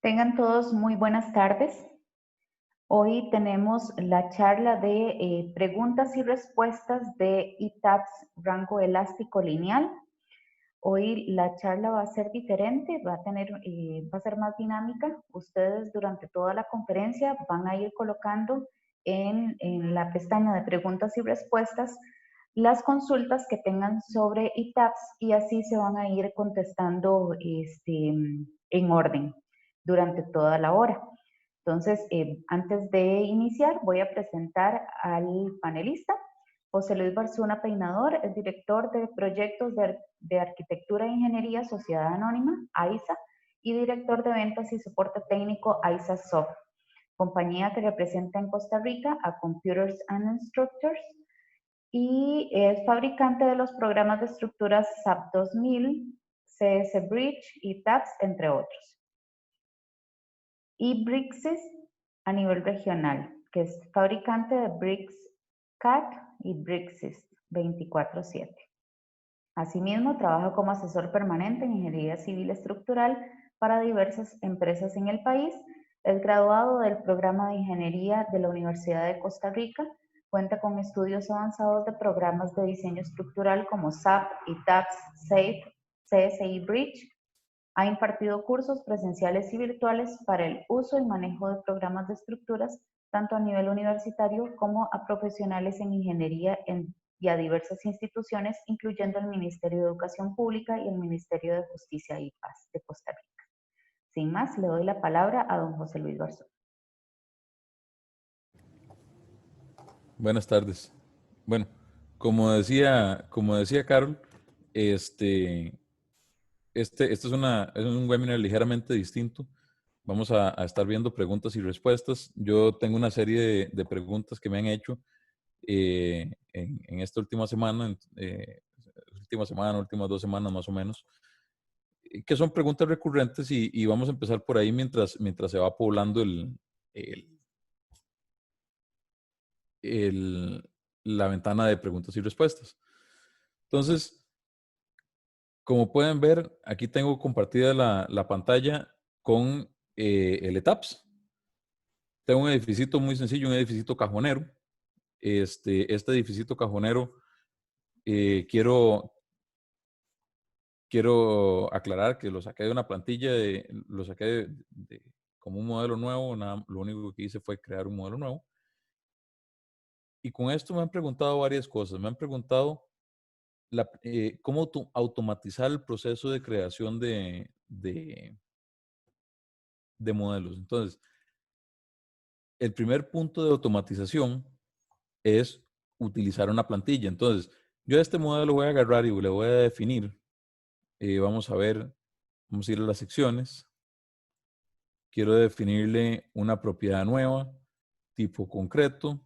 Tengan todos muy buenas tardes. Hoy tenemos la charla de preguntas y respuestas de ETABS rango elástico lineal. Hoy la charla va a ser diferente, va a ser más dinámica. Ustedes durante toda la conferencia van a ir colocando en la pestaña de preguntas y respuestas las consultas que tengan sobre ETABS y así se van a ir contestando en orden durante toda la hora. Entonces, antes de iniciar, voy a presentar al panelista. José Luis Barzuna Peinador es director de proyectos de arquitectura e ingeniería Sociedad Anónima, AISA, y director de ventas y soporte técnico AISA Soft, compañía que representa en Costa Rica a Computers and Structures y es fabricante de los programas de estructuras SAP 2000, CS Bridge y TAPS, entre otros. Y Brixis a nivel regional, que es fabricante de BricsCAD y Brixis 24/7. Asimismo, trabaja como asesor permanente en ingeniería civil estructural para diversas empresas en el país. Es graduado del programa de ingeniería de la Universidad de Costa Rica. Cuenta con estudios avanzados de programas de diseño estructural como SAP, ITAPS, SAFE, CSI Bridge. Ha impartido cursos presenciales y virtuales para el uso y manejo de programas de estructuras, tanto a nivel universitario como a profesionales en ingeniería y a diversas instituciones, incluyendo el Ministerio de Educación Pública y el Ministerio de Justicia y Paz de Costa Rica. Sin más, le doy la palabra a don José Luis Barzón. Buenas tardes. Bueno, como decía Carol, este, este es un webinar ligeramente distinto. Vamos a estar viendo preguntas y respuestas. Yo tengo una serie de preguntas que me han hecho en esta últimas 2 semanas más o menos, que son preguntas recurrentes y vamos a empezar por ahí mientras se va poblando el, el- la ventana de preguntas y respuestas. Entonces, como pueden ver, aquí tengo compartida la pantalla con el ETAPS. Tengo un edificio muy sencillo, un edificio cajonero. Este edificio cajonero, quiero aclarar que lo saqué de una plantilla, lo saqué como un modelo nuevo. Lo único que hice fue crear un modelo nuevo. Y con esto me han preguntado varias cosas. Me han preguntado cómo automatizar el proceso de creación de modelos. Entonces, el primer punto de automatización es utilizar una plantilla. Entonces, yo a este modelo voy a agarrar y le voy a definir. Vamos a ir a las secciones. Quiero definirle una propiedad nueva, tipo concreto.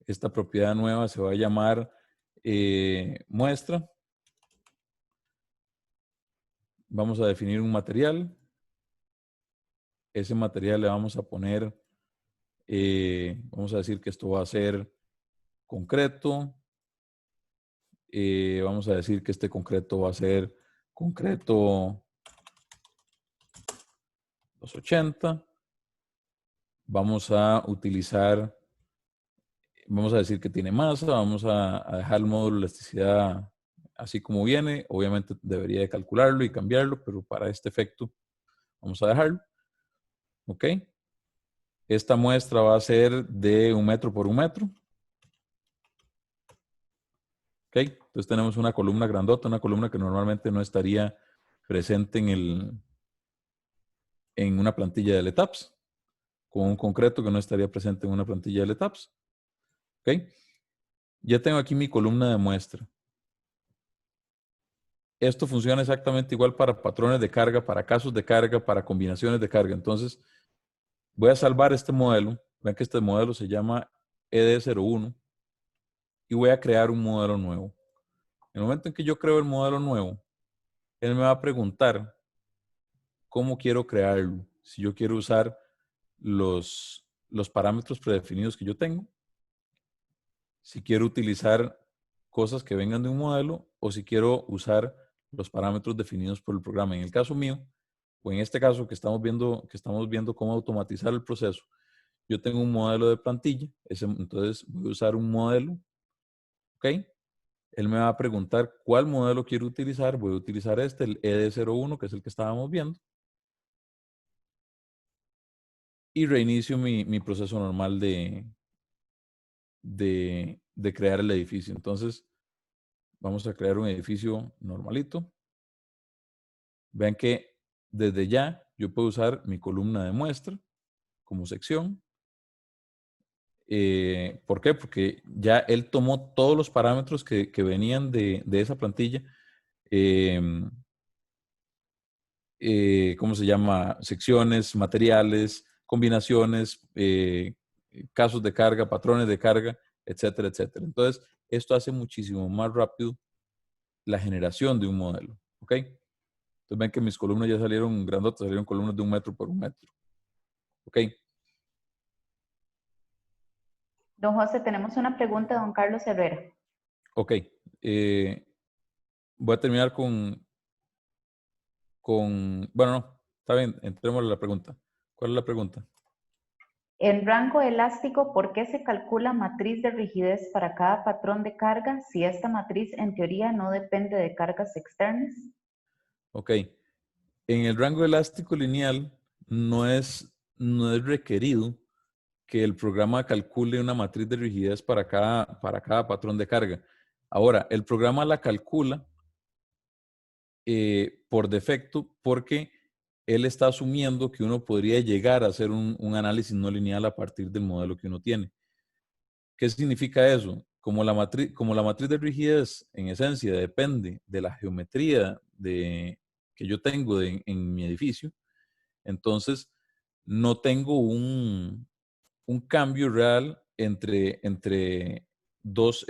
Esta propiedad nueva se va a llamar muestra. Vamos a definir un material. Ese material le vamos a poner, vamos a decir que esto va a ser concreto. Vamos a decir que este concreto va a ser concreto 280. Vamos a decir que tiene masa. Vamos a dejar el módulo de elasticidad así como viene. Obviamente debería de calcularlo y cambiarlo, pero para este efecto vamos a dejarlo. ¿Ok? Esta muestra va a ser de 1 metro por 1 metro. ¿Ok? Entonces tenemos una columna grandota, una columna que normalmente no estaría presente en una plantilla de LETAPS, con un concreto que no estaría presente en una plantilla de LETAPS. ¿Ok? Ya tengo aquí mi columna de muestra. Esto funciona exactamente igual para patrones de carga, para casos de carga, para combinaciones de carga. Entonces, voy a salvar este modelo. Vean que este modelo se llama ED01 y voy a crear un modelo nuevo. En el momento en que yo creo el modelo nuevo, él me va a preguntar cómo quiero crearlo. Si yo quiero usar los parámetros predefinidos que yo tengo, si quiero utilizar cosas que vengan de un modelo o si quiero usar los parámetros definidos por el programa. En el caso mío, o en este caso que estamos viendo cómo automatizar el proceso, yo tengo un modelo de plantilla, entonces voy a usar un modelo, ¿ok? Él me va a preguntar cuál modelo quiero utilizar, voy a utilizar el ED01, que es el que estábamos viendo, y reinicio mi proceso normal de crear el edificio. Entonces, vamos a crear un edificio normalito. Vean que desde ya yo puedo usar mi columna de muestra como sección. ¿Por qué? Porque ya él tomó todos los parámetros que venían de esa plantilla. ¿Cómo se llama? Secciones, materiales, combinaciones, casos de carga, patrones de carga, etcétera, etcétera. Entonces, esto hace muchísimo más rápido la generación de un modelo. ¿Ok? Entonces ven que mis columnas ya salieron grandotas, salieron columnas de 1 metro por 1 metro. ¿Ok? Don José, tenemos una pregunta de don Carlos Herrera. Ok. Voy a terminar bueno, no, está bien, entremos a la pregunta. ¿Cuál es la pregunta? En rango elástico, ¿por qué se calcula matriz de rigidez para cada patrón de carga si esta matriz en teoría no depende de cargas externas? Ok. En el rango elástico lineal no es requerido que el programa calcule una matriz de rigidez para cada patrón de carga. Ahora, el programa la calcula por defecto porque él está asumiendo que uno podría llegar a hacer un análisis no lineal a partir del modelo que uno tiene. ¿Qué significa eso? Como la matriz de rigidez en esencia depende de la geometría que yo tengo en mi edificio, entonces no tengo un cambio real entre dos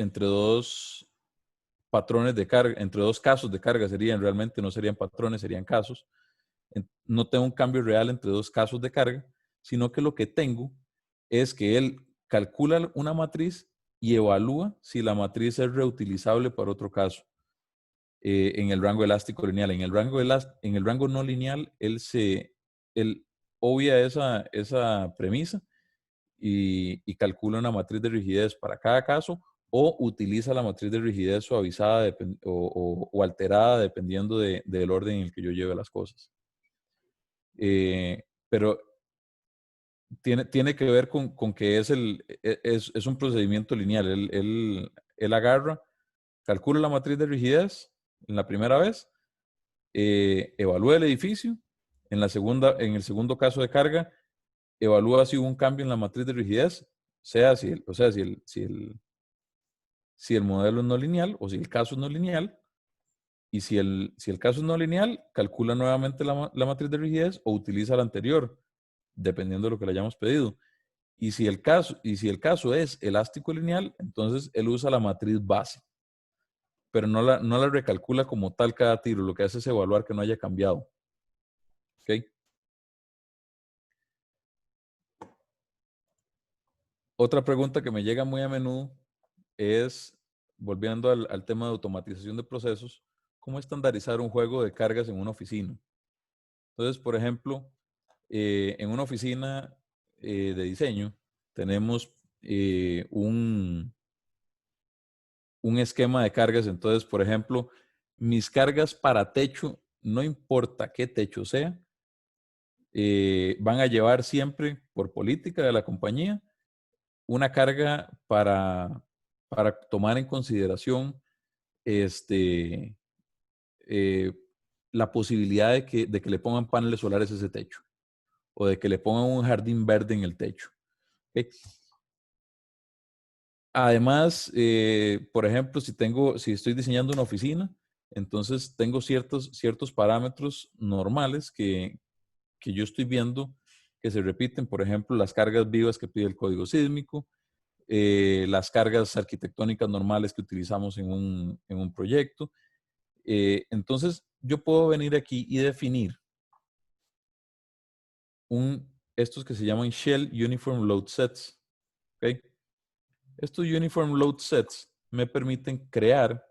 patrones de carga, entre dos casos de carga realmente no serían patrones, serían casos. No tengo un cambio real entre dos casos de carga, sino que lo que tengo es que él calcula una matriz y evalúa si la matriz es reutilizable para otro caso en el rango elástico lineal. En el rango no lineal, él obvia esa premisa y calcula una matriz de rigidez para cada caso o utiliza la matriz de rigidez suavizada o alterada dependiendo del orden en el que yo lleve las cosas. Pero tiene que ver con que es un procedimiento lineal. Él agarra, calcula la matriz de rigidez en la primera vez, evalúa el edificio, en el segundo caso de carga, evalúa si hubo un cambio en la matriz de rigidez, si el modelo es no lineal o si el caso es no lineal, y si el caso es no lineal, calcula nuevamente la matriz de rigidez o utiliza la anterior, dependiendo de lo que le hayamos pedido. Y si el caso es elástico lineal, entonces él usa la matriz base, pero no la recalcula como tal cada tiro. Lo que hace es evaluar que no haya cambiado. ¿Ok? Otra pregunta que me llega muy a menudo es, volviendo al tema de automatización de procesos, ¿cómo estandarizar un juego de cargas en una oficina? Entonces, por ejemplo, en una oficina de diseño tenemos un esquema de cargas. Entonces, por ejemplo, mis cargas para techo, no importa qué techo sea, van a llevar siempre, por política de la compañía, una carga para tomar en consideración este, eh, la posibilidad de que le pongan paneles solares a ese techo o de que le pongan un jardín verde en el techo. ¿Ok? Además, por ejemplo, si estoy diseñando una oficina, entonces tengo ciertos parámetros normales que yo estoy viendo que se repiten. Por ejemplo, las cargas vivas que pide el código sísmico, las cargas arquitectónicas normales que utilizamos en un proyecto. Entonces, yo puedo venir aquí y definir estos que se llaman Shell Uniform Load Sets. ¿Ok? Estos Uniform Load Sets me permiten crear,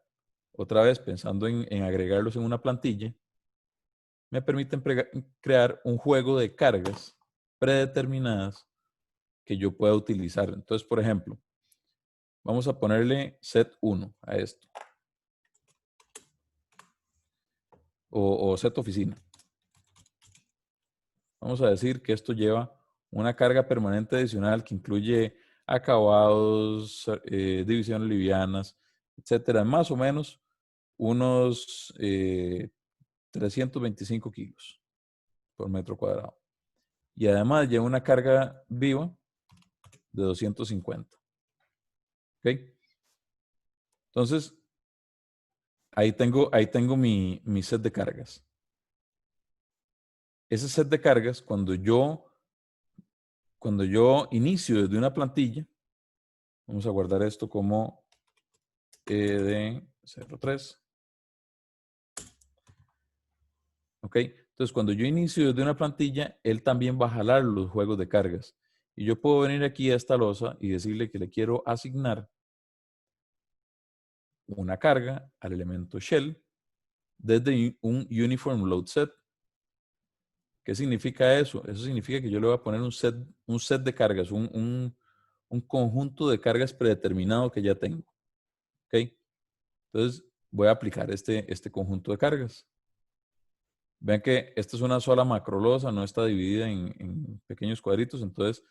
otra vez pensando en agregarlos en una plantilla, me permiten crear un juego de cargas predeterminadas que yo pueda utilizar. Entonces, por ejemplo, vamos a ponerle set 1 a esto. O set oficina. Vamos a decir que esto lleva una carga permanente adicional que incluye acabados, divisiones livianas, etcétera. Más o menos unos 325 kilos por metro cuadrado. Y además lleva una carga viva de 250. ¿Ok? Entonces, ahí tengo mi set de cargas. Ese set de cargas, cuando yo inicio desde una plantilla, vamos a guardar esto como ED03. ¿Ok? Entonces, cuando yo inicio desde una plantilla, él también va a jalar los juegos de cargas. Y yo puedo venir aquí a esta losa y decirle que le quiero asignar una carga al elemento shell desde un uniform load set. ¿Qué significa eso? Eso significa que yo le voy a poner un set de cargas, un conjunto de cargas predeterminado que ya tengo. ¿Ok? Entonces, voy a aplicar este conjunto de cargas. Vean que esta es una sola macrolosa, no está dividida en pequeños cuadritos. Entonces,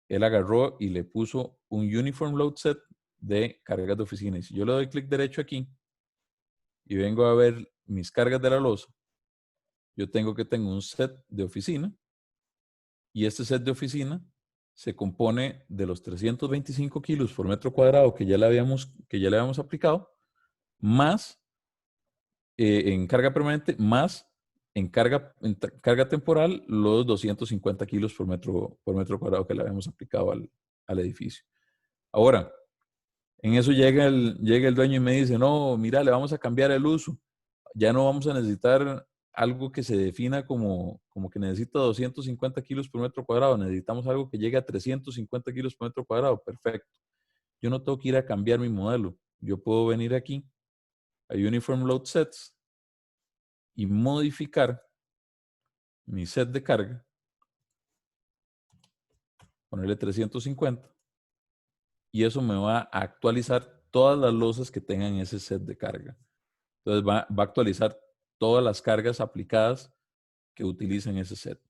él agarró y le puso un uniform load set de cargas de oficina. Y si yo le doy clic derecho aquí y vengo a ver mis cargas de la losa, yo tengo un set de oficina. Y este set de oficina se compone de los 325 kilos por metro cuadrado que ya le habíamos aplicado, más en carga permanente, más en carga temporal los 250 kilos por metro cuadrado que le habíamos aplicado al edificio. Ahora, en eso llega el dueño y me dice, no, mira, le vamos a cambiar el uso. Ya no vamos a necesitar algo que se defina como que necesita 250 kilos por metro cuadrado. Necesitamos algo que llegue a 350 kilos por metro cuadrado. Perfecto. Yo no tengo que ir a cambiar mi modelo. Yo puedo venir aquí a Uniform Load Sets y modificar mi set de carga, ponerle 350 y eso me va a actualizar todas las losas que tengan ese set de carga. Entonces va a actualizar todas las cargas aplicadas que utilicen ese set.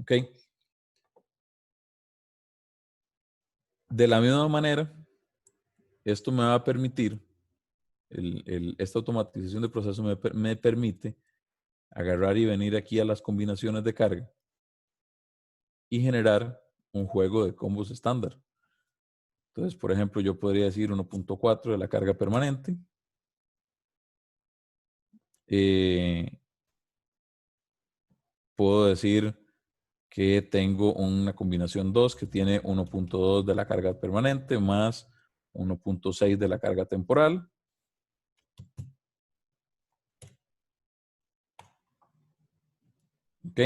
¿Ok? De la misma manera, esto me va a permitir, esta automatización de proceso me permite agarrar y venir aquí a las combinaciones de carga y generar un juego de combos estándar. Entonces, por ejemplo, yo podría decir 1.4 de la carga permanente. Puedo decir que tengo una combinación 2 que tiene 1.2 de la carga permanente más 1.6 de la carga temporal. ¿Ok?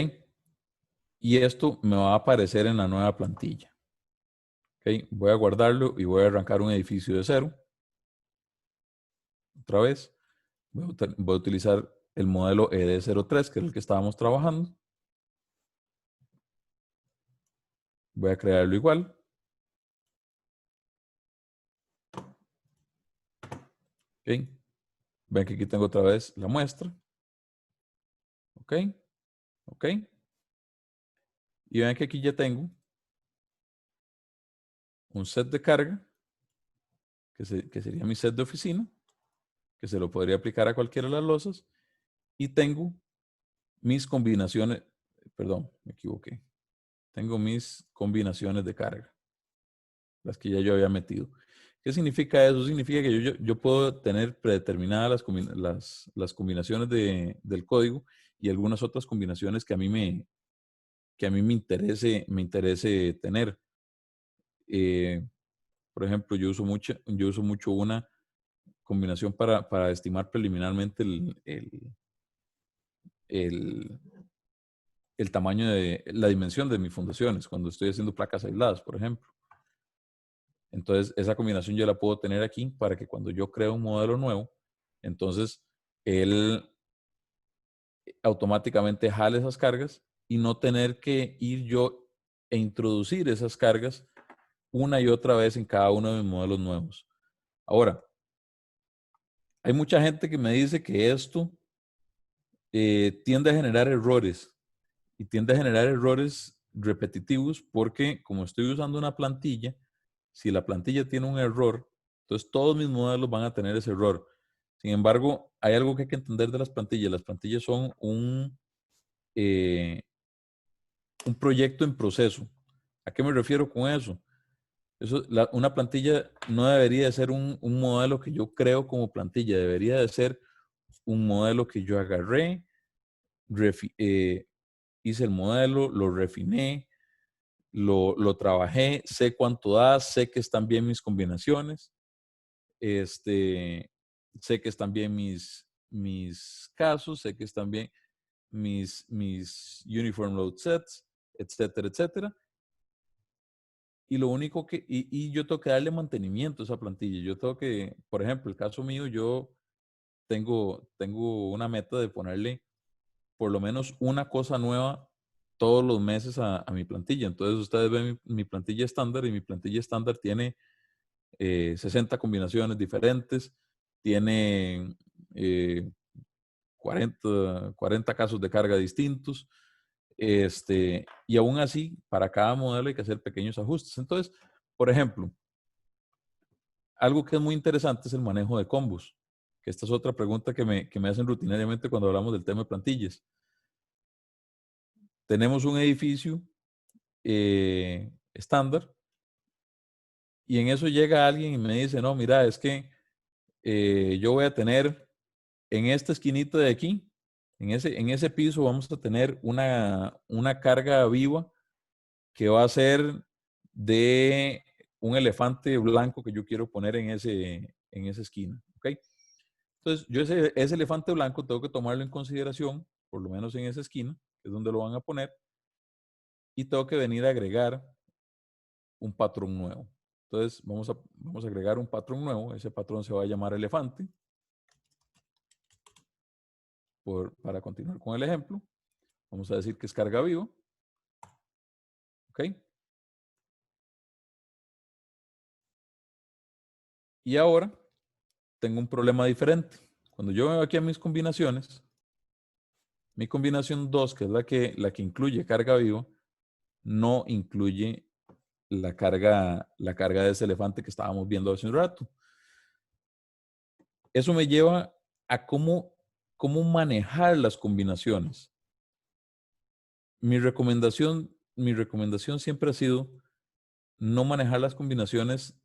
Y esto me va a aparecer en la nueva plantilla. ¿Ok? Voy a guardarlo y voy a arrancar un edificio de cero. Otra vez. Voy a utilizar el modelo ED03, que es el que estábamos trabajando. Voy a crearlo igual. ¿Ok? Ven que aquí tengo otra vez la muestra. ¿Ok? ¿Ok? Y ven que aquí ya tengo un set de carga, que sería mi set de oficina, que se lo podría aplicar a cualquiera de las losas. Y tengo mis combinaciones, perdón, me equivoqué. Tengo mis combinaciones de carga, las que ya yo había metido. ¿Qué significa eso? Significa que yo puedo tener predeterminadas las combinaciones del código y algunas otras combinaciones que a mí me interese tener. Por ejemplo, yo uso mucho una combinación para estimar preliminarmente el, el tamaño la dimensión de mis fundaciones cuando estoy haciendo placas aisladas, por ejemplo. Entonces, esa combinación yo la puedo tener aquí para que cuando yo creo un modelo nuevo, entonces él automáticamente jale esas cargas y no tener que ir yo e introducir esas cargas una y otra vez en cada uno de mis modelos nuevos. Ahora, hay mucha gente que me dice que esto tiende a generar errores y tiende a generar errores repetitivos porque como estoy usando una plantilla, si la plantilla tiene un error, entonces todos mis modelos van a tener ese error. Sin embargo, hay algo que hay que entender de las plantillas. Las plantillas son un proyecto en proceso. ¿A qué me refiero con eso? Una plantilla no debería de ser un modelo que yo creo como plantilla, debería de ser un modelo que yo agarré, hice el modelo, lo refiné, lo trabajé, sé cuánto da, sé que están bien mis combinaciones, sé que están bien mis casos, sé que están bien mis uniform load sets, etcétera, etcétera. Y lo único y yo tengo que darle mantenimiento a esa plantilla. Yo tengo que, por ejemplo, el caso mío, yo tengo una meta de ponerle por lo menos una cosa nueva todos los meses a mi plantilla. Entonces ustedes ven mi plantilla estándar y mi plantilla estándar tiene 60 combinaciones diferentes, tiene 40 casos de carga distintos. Y aún así, para cada modelo hay que hacer pequeños ajustes. Entonces, por ejemplo, algo que es muy interesante es el manejo de combos, que esta es otra pregunta que me hacen rutinariamente cuando hablamos del tema de plantillas. Tenemos un edificio estándar y en eso llega alguien y me dice, no, mira, es que yo voy a tener en esta esquinita de aquí, en ese piso vamos a tener una carga viva que va a ser de un elefante blanco que yo quiero poner en esa esquina. ¿Ok? Entonces, yo ese elefante blanco tengo que tomarlo en consideración, por lo menos en esa esquina, que es donde lo van a poner, y tengo que venir a agregar un patrón nuevo. Entonces, vamos a agregar un patrón nuevo. Ese patrón se va a llamar elefante. Para continuar con el ejemplo, vamos a decir que es carga viva. ¿Ok? Y ahora tengo un problema diferente. Cuando yo veo aquí a mis combinaciones, mi combinación 2, que es la que incluye carga viva, no incluye la carga de ese elefante que estábamos viendo hace un rato. Eso me lleva a cómo manejar las combinaciones. Mi recomendación siempre ha sido no manejar las combinaciones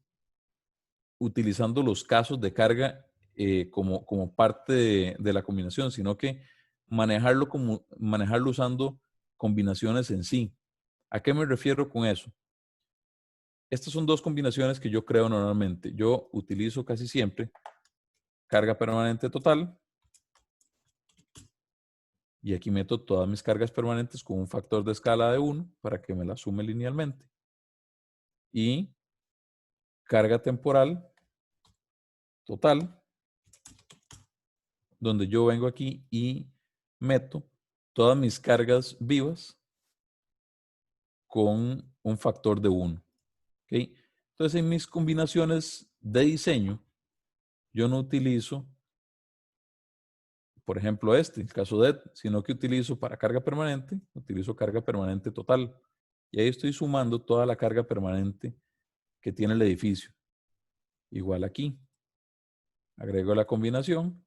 utilizando los casos de carga como parte de la combinación, sino que manejarlo usando combinaciones en sí. ¿A qué me refiero con eso? Estas son dos combinaciones que yo creo normalmente. Yo utilizo casi siempre carga permanente total y aquí meto todas mis cargas permanentes con un factor de escala de 1 para que me la sume linealmente. Y carga temporal total, donde yo vengo aquí y meto todas mis cargas vivas con un factor de 1. ¿Okay? Entonces, en mis combinaciones de diseño, yo no utilizo, por ejemplo, el caso de, sino que utilizo para carga permanente, utilizo carga permanente total. Y ahí estoy sumando toda la carga permanente que tiene el edificio. Igual aquí. Agrego la combinación.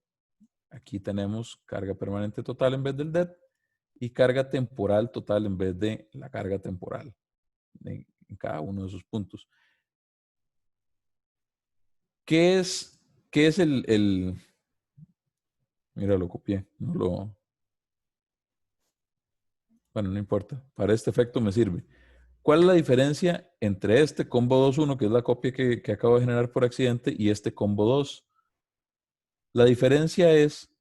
Aquí tenemos carga permanente total en vez del DET y carga temporal total en vez de la carga temporal en cada uno de esos puntos. ¿Qué es mira, lo copié, bueno, no importa, para este efecto me sirve. ¿Cuál es la diferencia entre este combo 2.1, que es la copia que acabo de generar por accidente, y este combo 2? La diferencia es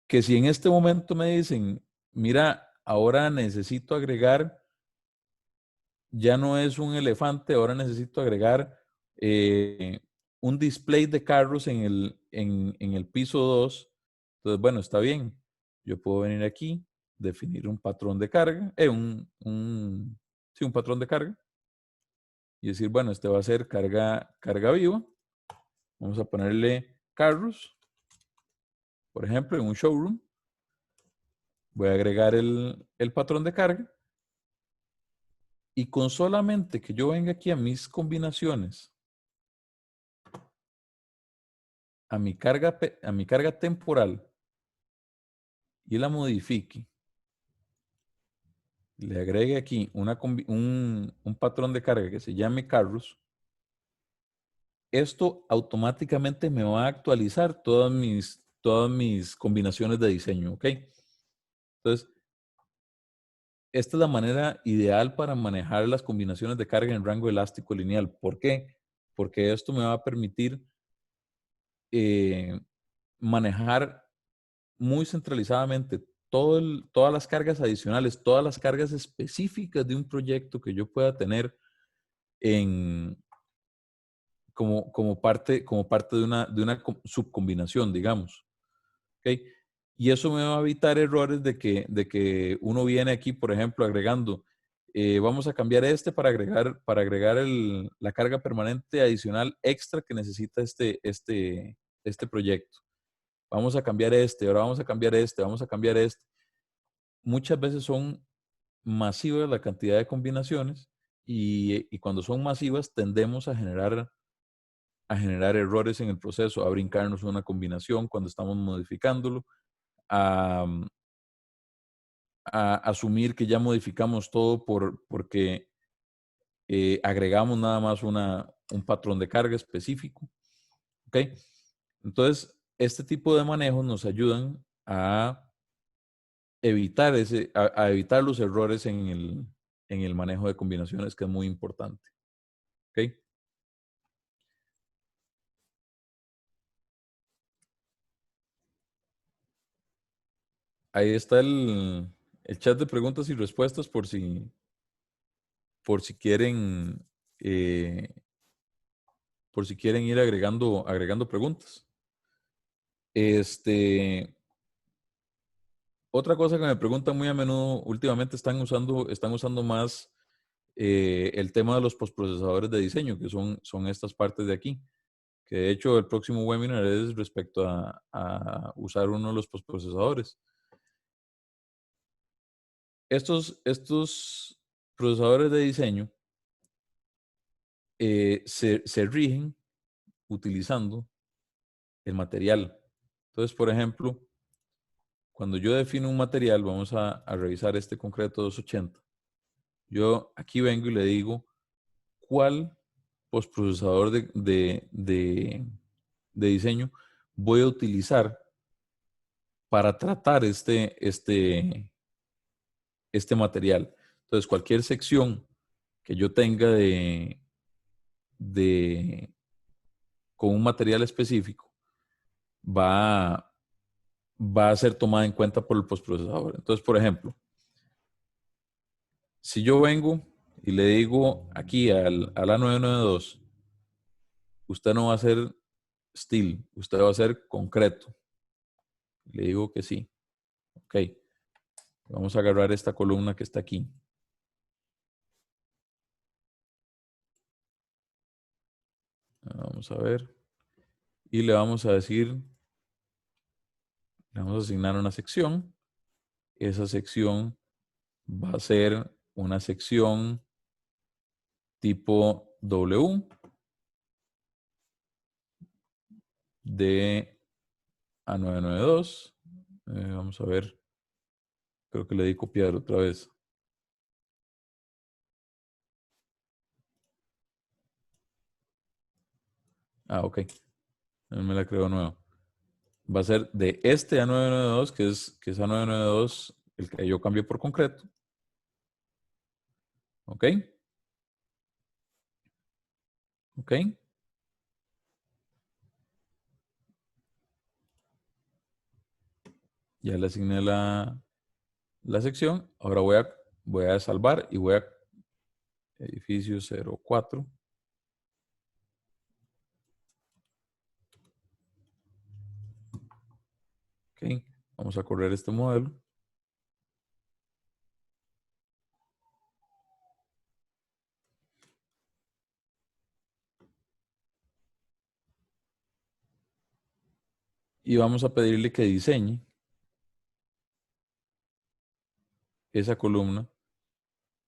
que si en este momento me dicen, mira, ahora necesito agregar, ya no es un elefante, ahora necesito agregar un display de carros en el piso 2. Entonces, bueno, está bien. yo puedo venir aquí, definir un patrón de carga, sí, un patrón de carga, y decir, bueno, este va a ser carga viva. Vamos a ponerle carros, por ejemplo, en un showroom. Voy a agregar el patrón de carga. Y con solamente que yo venga aquí a mis combinaciones, a mi carga temporal, y la modifique, le agregue aquí un patrón de carga que se llame carros, esto automáticamente me va a actualizar todas mis combinaciones de diseño, ¿ok? Entonces, esta es la manera ideal para manejar las combinaciones de carga en rango elástico lineal. ¿Por qué? Porque esto me va a permitir manejar muy centralizadamente todas las cargas adicionales, todas las cargas específicas de un proyecto que yo pueda tener como parte de una subcombinación, digamos. ¿Ok? Y eso me va a evitar errores de que uno viene aquí, por ejemplo, agregando, vamos a cambiar para agregar la carga permanente adicional extra que necesita este proyecto. Vamos a cambiar ahora vamos a cambiar vamos a cambiar este. Muchas veces son masivas la cantidad de combinaciones y cuando son masivas tendemos a generar errores en el proceso, a brincarnos una combinación cuando estamos modificándolo, a, a asumir que ya modificamos todo porque agregamos nada más un patrón de carga específico. ¿Ok? Entonces, este tipo de manejos nos ayudan a evitar los errores en el manejo de combinaciones, que es muy importante. ¿Ok? Ahí está el chat de preguntas y respuestas por si quieren, eh, por si quieren ir agregando preguntas. Otra cosa que me preguntan muy a menudo, últimamente están usando más el tema de los postprocesadores de diseño, que son estas partes de aquí. Que de hecho el próximo webinar es respecto a usar uno de los postprocesadores. Estos procesadores de diseño se rigen utilizando el material. Entonces, por ejemplo, cuando yo defino un material, vamos a revisar este concreto 280. Yo aquí vengo y le digo cuál postprocesador de diseño voy a utilizar para tratar este material. Entonces, cualquier sección que yo tenga de, con un material específico va a ser tomada en cuenta por el postprocesador. Entonces, por ejemplo, si yo vengo y le digo aquí a la 992, usted no va a hacer steel, usted va a hacer concreto. Le digo que sí. Ok. Vamos a agarrar esta columna que está aquí. Vamos a ver. Y le vamos a decir, le vamos a asignar una sección. Esa sección va a ser una sección tipo W de A992. Vamos a ver. Creo que le di copiar otra vez. Ok. Me la creo nuevo. Va a ser de este A992, que es A992, el que yo cambié por concreto. Ok. Ok. Ya le asigné la sección. Ahora voy a salvar y voy a edificio 04. Ok. Vamos a correr este modelo. Y vamos a pedirle que diseñe esa columna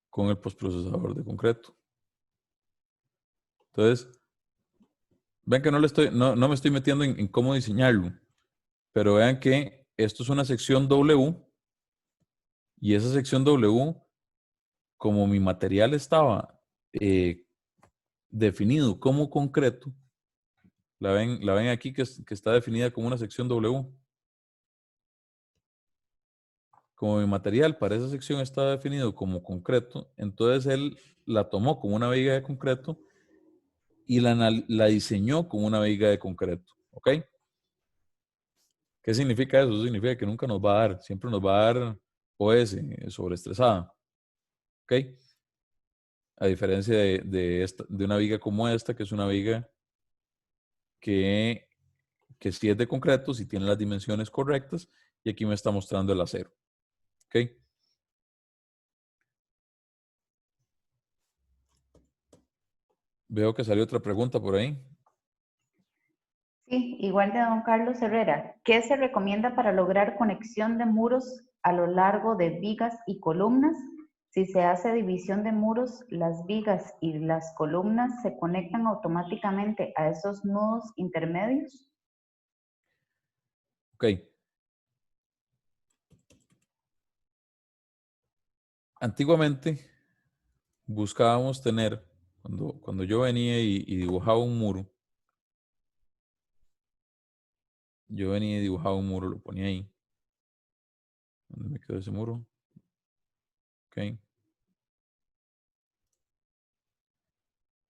con el postprocesador de concreto. Entonces, ven que no me estoy metiendo en cómo diseñarlo, pero vean que esto es una sección W y esa sección W, como mi material estaba definido como concreto, la ven aquí que está definida como una sección W. Como mi material para esa sección está definido como concreto, entonces él la tomó como una viga de concreto y la diseñó como una viga de concreto. ¿Ok? ¿Qué significa eso? Eso significa que nunca nos va a dar, siempre nos va a dar OS sobreestresada. ¿Ok? A diferencia de una viga como esta, que es una viga que, que sí es de concreto, si tiene las dimensiones correctas, y aquí me está mostrando el acero. ¿Ok? Veo que salió otra pregunta por ahí. Sí, igual de don Carlos Herrera. ¿Qué se recomienda para lograr conexión de muros a lo largo de vigas y columnas? Si se hace división de muros, las vigas y las columnas se conectan automáticamente a esos nudos intermedios. Ok. Antiguamente buscábamos tener, cuando yo venía y dibujaba un muro, yo venía y dibujaba un muro, lo ponía ahí. ¿Dónde me quedó ese muro? Ok.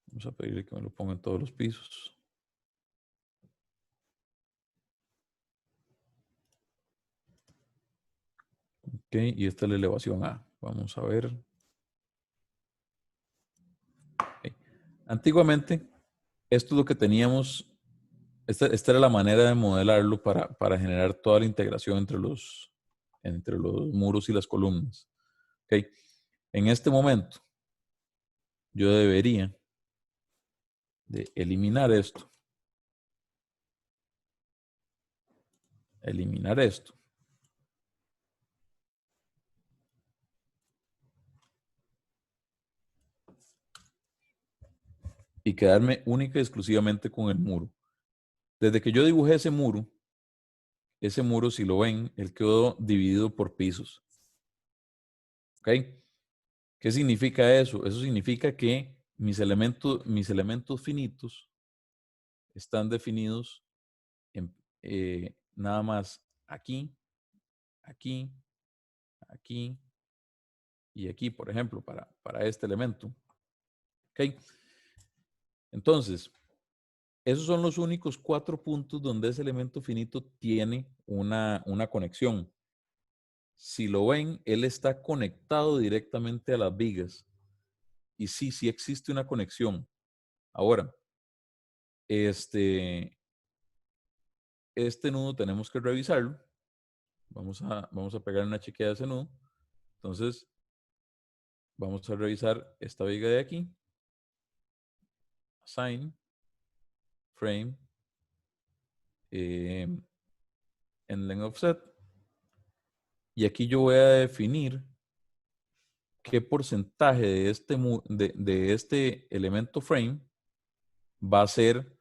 Vamos a pedirle que me lo ponga en todos los pisos. Ok, y esta es la elevación A. Vamos a ver. Ok. Antiguamente, esto es lo que teníamos. Esta era la manera de modelarlo para generar toda la integración entre los muros y las columnas. Ok. En este momento, yo debería de eliminar esto. Eliminar esto. Y quedarme única y exclusivamente con el muro. Desde que yo dibujé ese muro, si lo ven, él quedó dividido por pisos. ¿Ok? ¿Qué significa eso? Eso significa que mis elementos finitos están definidos nada más aquí, aquí, aquí y aquí, por ejemplo, para este elemento. ¿Ok? Entonces, esos son los únicos 4 puntos donde ese elemento finito tiene una conexión. Si lo ven, él está conectado directamente a las vigas. Y sí existe una conexión. Ahora, este nudo tenemos que revisarlo. Vamos a pegar una chequeada a ese nudo. Entonces, vamos a revisar esta viga de aquí. Assign, frame, en length offset. Y aquí yo voy a definir qué porcentaje de este elemento frame va a ser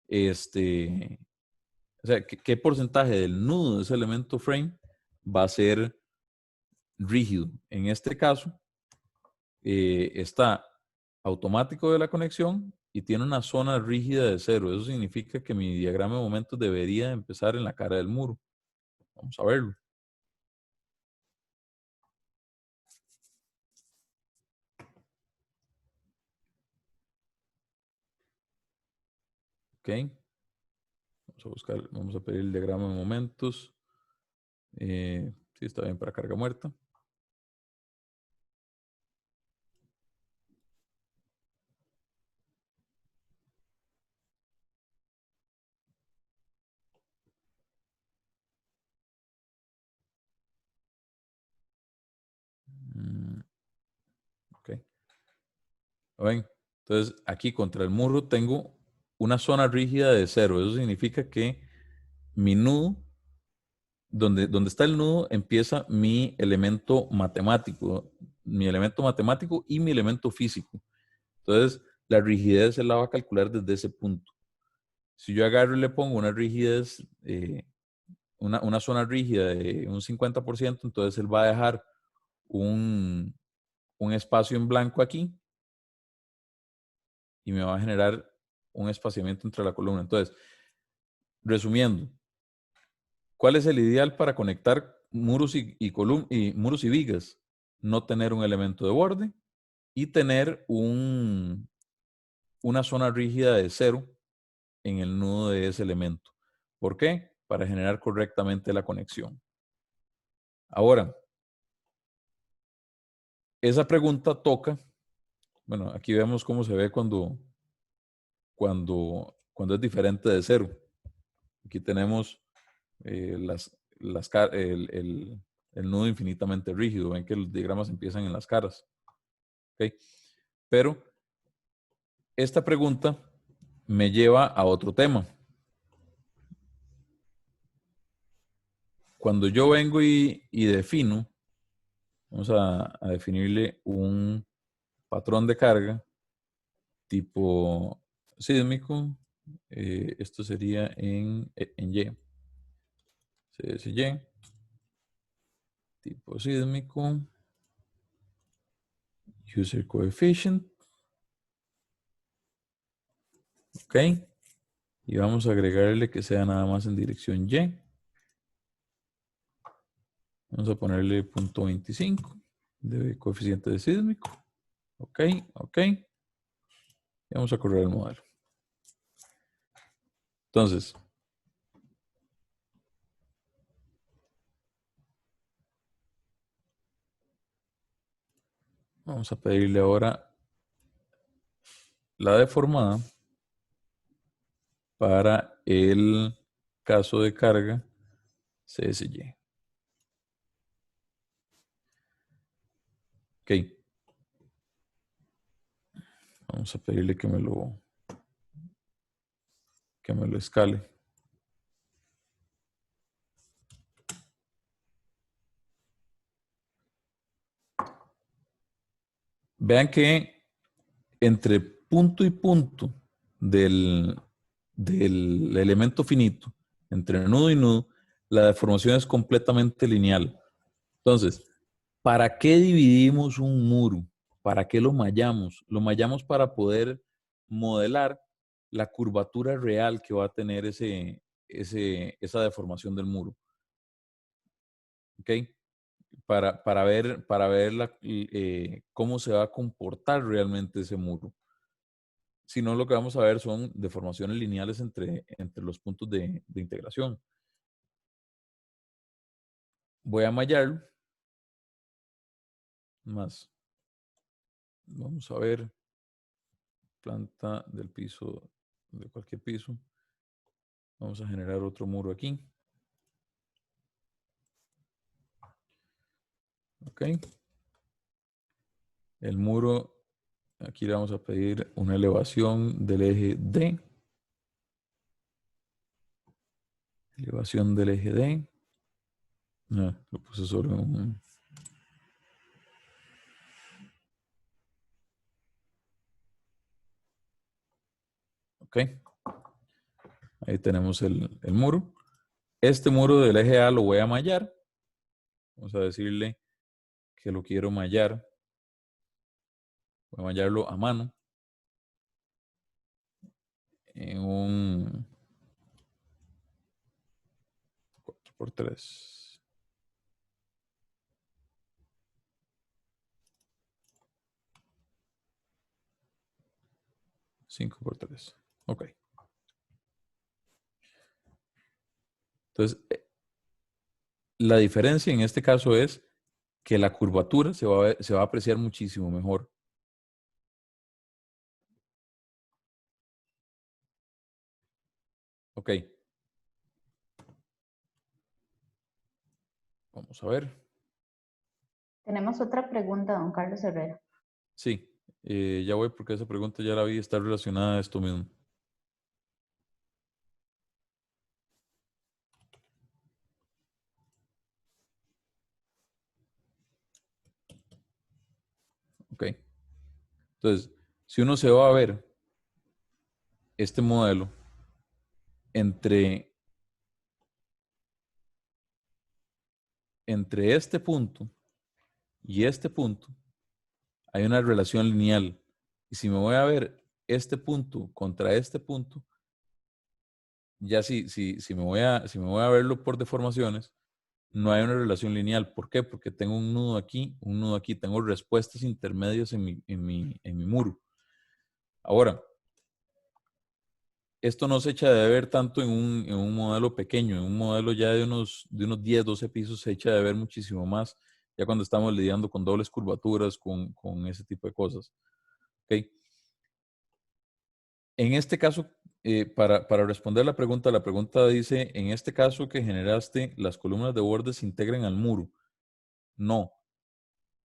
o sea, qué porcentaje del nudo de ese elemento frame va a ser rígido. En este caso, está automático de la conexión y tiene una zona rígida de 0. Eso significa que mi diagrama de momentos debería empezar en la cara del muro. Vamos a verlo. Ok. Vamos a pedir el diagrama de momentos. Sí, está bien para carga muerta. ¿Ven? Entonces, aquí contra el muro tengo una zona rígida de 0. Eso significa que mi nudo, donde está el nudo, empieza mi elemento matemático y mi elemento físico. Entonces, la rigidez se la va a calcular desde ese punto. Si yo agarro y le pongo una rigidez, una zona rígida de un 50%, entonces él va a dejar un espacio en blanco aquí y me va a generar un espaciamiento entre la columna. Entonces, resumiendo, ¿cuál es el ideal para conectar muros y muros y vigas? No tener un elemento de borde y tener una zona rígida de 0 en el nudo de ese elemento. ¿Por qué? Para generar correctamente la conexión. Ahora, esa pregunta toca, bueno, aquí vemos cómo se ve cuando es diferente de 0. Aquí tenemos el nudo infinitamente rígido. Ven que los diagramas empiezan en las caras. ¿Okay? Pero esta pregunta me lleva a otro tema. Cuando yo vengo y defino, vamos a definirle un patrón de carga tipo sísmico. Esto sería en Y. CSY, tipo sísmico, user coefficient. Ok. Y vamos a agregarle que sea nada más en dirección Y. Vamos a ponerle 0.25 de coeficiente de sísmico. Ok, ok. Y vamos a correr el modelo. Entonces, vamos a pedirle ahora la deformada para el caso de carga CSY. Ok. Vamos a pedirle que me lo escale. Vean que entre punto y punto del elemento finito, entre nudo y nudo, la deformación es completamente lineal. Entonces, ¿para qué dividimos un muro? ¿Para qué lo mallamos? Lo mallamos para poder modelar la curvatura real que va a tener esa deformación del muro. ¿Ok? Para ver cómo se va a comportar realmente ese muro. Si no, lo que vamos a ver son deformaciones lineales entre los puntos de integración. Voy a mallarlo. Más. Vamos a ver. Planta del piso, de cualquier piso. Vamos a generar otro muro aquí. Ok. El muro, aquí le vamos a pedir una elevación del eje D. Elevación del eje D. Lo puse sobre un... Ok. Ahí tenemos el muro. Este muro del eje A lo voy a mallar. Vamos a decirle que lo quiero mallar. Voy a mallarlo a mano. En un 4x3. 5x3. Ok. Entonces, la diferencia en este caso es que la curvatura se va a apreciar muchísimo mejor. Ok. Vamos a ver. Tenemos otra pregunta, don Carlos Herrera. Sí. Ya voy porque esa pregunta ya la vi, está relacionada a esto mismo. Ok. Entonces, si uno se va a ver este modelo entre, entre este punto y este punto, hay una relación lineal. Y si me voy a ver este punto contra este punto, ya si me voy a verlo por deformaciones, no hay una relación lineal. ¿Por qué? Porque tengo un nudo aquí, tengo respuestas intermedias en mi muro. Ahora, esto no se echa de ver tanto en un modelo pequeño, en un modelo ya de unos 10, 12 pisos se echa de ver muchísimo más, ya cuando estamos lidiando con dobles curvaturas, con ese tipo de cosas. ¿Okay? En este caso, para responder la pregunta dice, en este caso que generaste, las columnas de borde se integran al muro. No.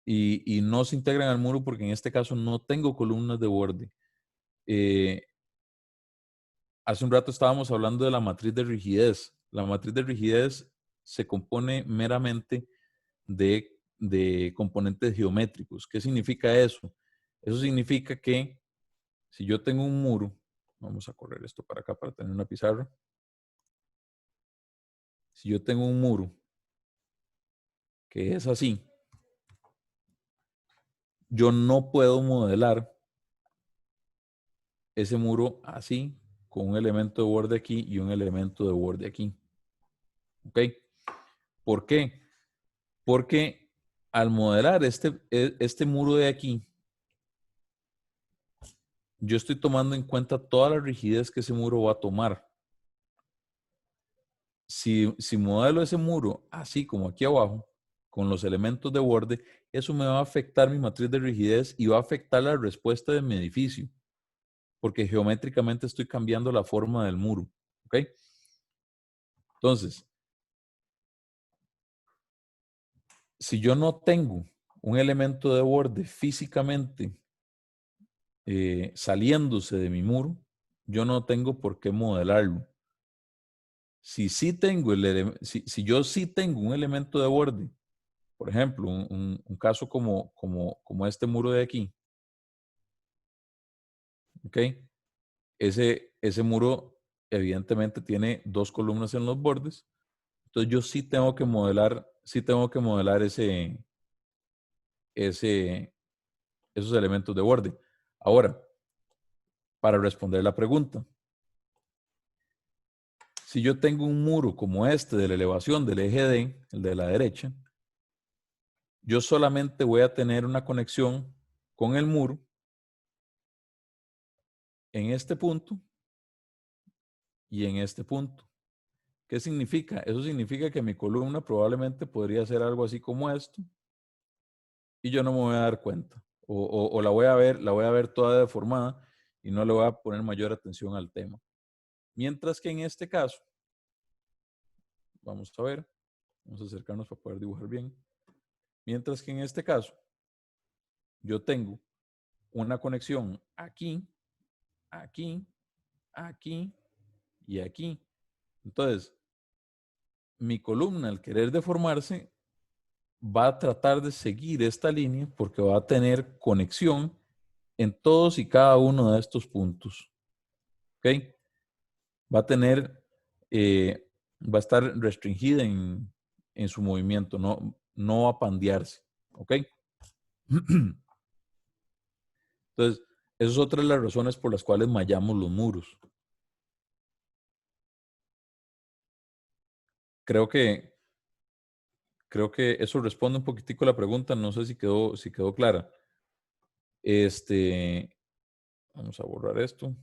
Y no se integran al muro porque en este caso no tengo columnas de borde. Hace un rato estábamos hablando de la matriz de rigidez. La matriz de rigidez se compone meramente de componentes geométricos. ¿Qué significa eso? Eso significa que si yo tengo un muro, vamos a correr esto para acá para tener una pizarra. Si yo tengo un muro que es así, yo no puedo modelar ese muro así con un elemento de borde aquí y un elemento de borde aquí. ¿Ok? ¿Por qué? Porque al modelar este muro de aquí, yo estoy tomando en cuenta toda la rigidez que ese muro va a tomar. Si modelo ese muro así como aquí abajo, con los elementos de borde, eso me va a afectar mi matriz de rigidez y va a afectar la respuesta de mi edificio, porque geométricamente estoy cambiando la forma del muro. ¿Ok? Entonces, si yo no tengo un elemento de borde físicamente saliéndose de mi muro, yo no tengo por qué modelarlo. Si yo sí tengo un elemento de borde, por ejemplo, un caso como este muro de aquí, ¿ok? Ese muro evidentemente tiene dos columnas en los bordes, entonces yo sí tengo que modelar ese, esos elementos de borde. Ahora, para responder la pregunta, si yo tengo un muro como este de la elevación del eje D, el de la derecha, yo solamente voy a tener una conexión con el muro en este punto y en este punto. ¿Qué significa? Eso significa que mi columna probablemente podría ser algo así como esto y yo no me voy a dar cuenta. O la voy a ver toda deformada y no le voy a poner mayor atención al tema. Mientras que en este caso, vamos a ver, vamos a acercarnos para poder dibujar bien. Mientras que en este caso, yo tengo una conexión aquí, aquí, aquí y aquí. Entonces, mi columna al querer deformarse va a tratar de seguir esta línea porque va a tener conexión en todos y cada uno de estos puntos. ¿Ok? Va a tener, va a estar restringida en su movimiento, no va a pandearse. ¿Ok? Entonces, esa es otra de las razones por las cuales mallamos los muros. Creo que, creo que eso responde un poquitico a la pregunta. No sé si quedó clara. Vamos a borrar esto.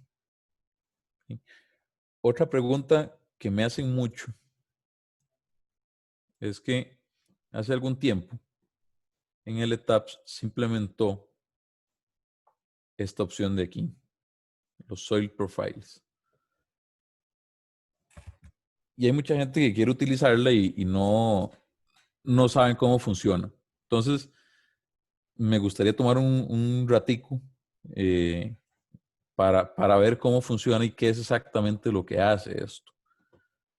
Otra pregunta que me hacen mucho es que hace algún tiempo en el ETAPS se implementó esta opción de aquí, los Soil Profiles. Y hay mucha gente que quiere utilizarla y no saben cómo funciona. Entonces, me gustaría tomar un ratico eh, para ver cómo funciona y qué es exactamente lo que hace esto.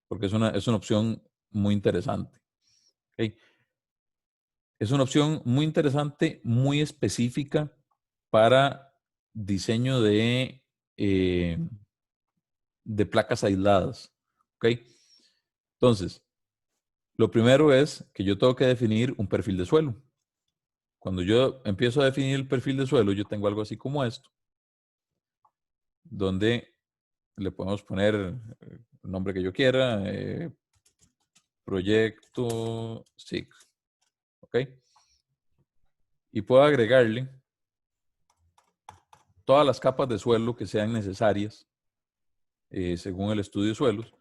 Porque es una opción muy interesante. ¿Ok? Es una opción muy interesante, muy específica para diseño de placas aisladas. ¿Ok? Entonces, lo primero es que yo tengo que definir un perfil de suelo. Cuando yo empiezo a definir el perfil de suelo, yo tengo algo así como esto, donde le podemos poner el nombre que yo quiera, proyecto SIG, ¿ok? Y puedo agregarle todas las capas de suelo que sean necesarias según el estudio de suelos,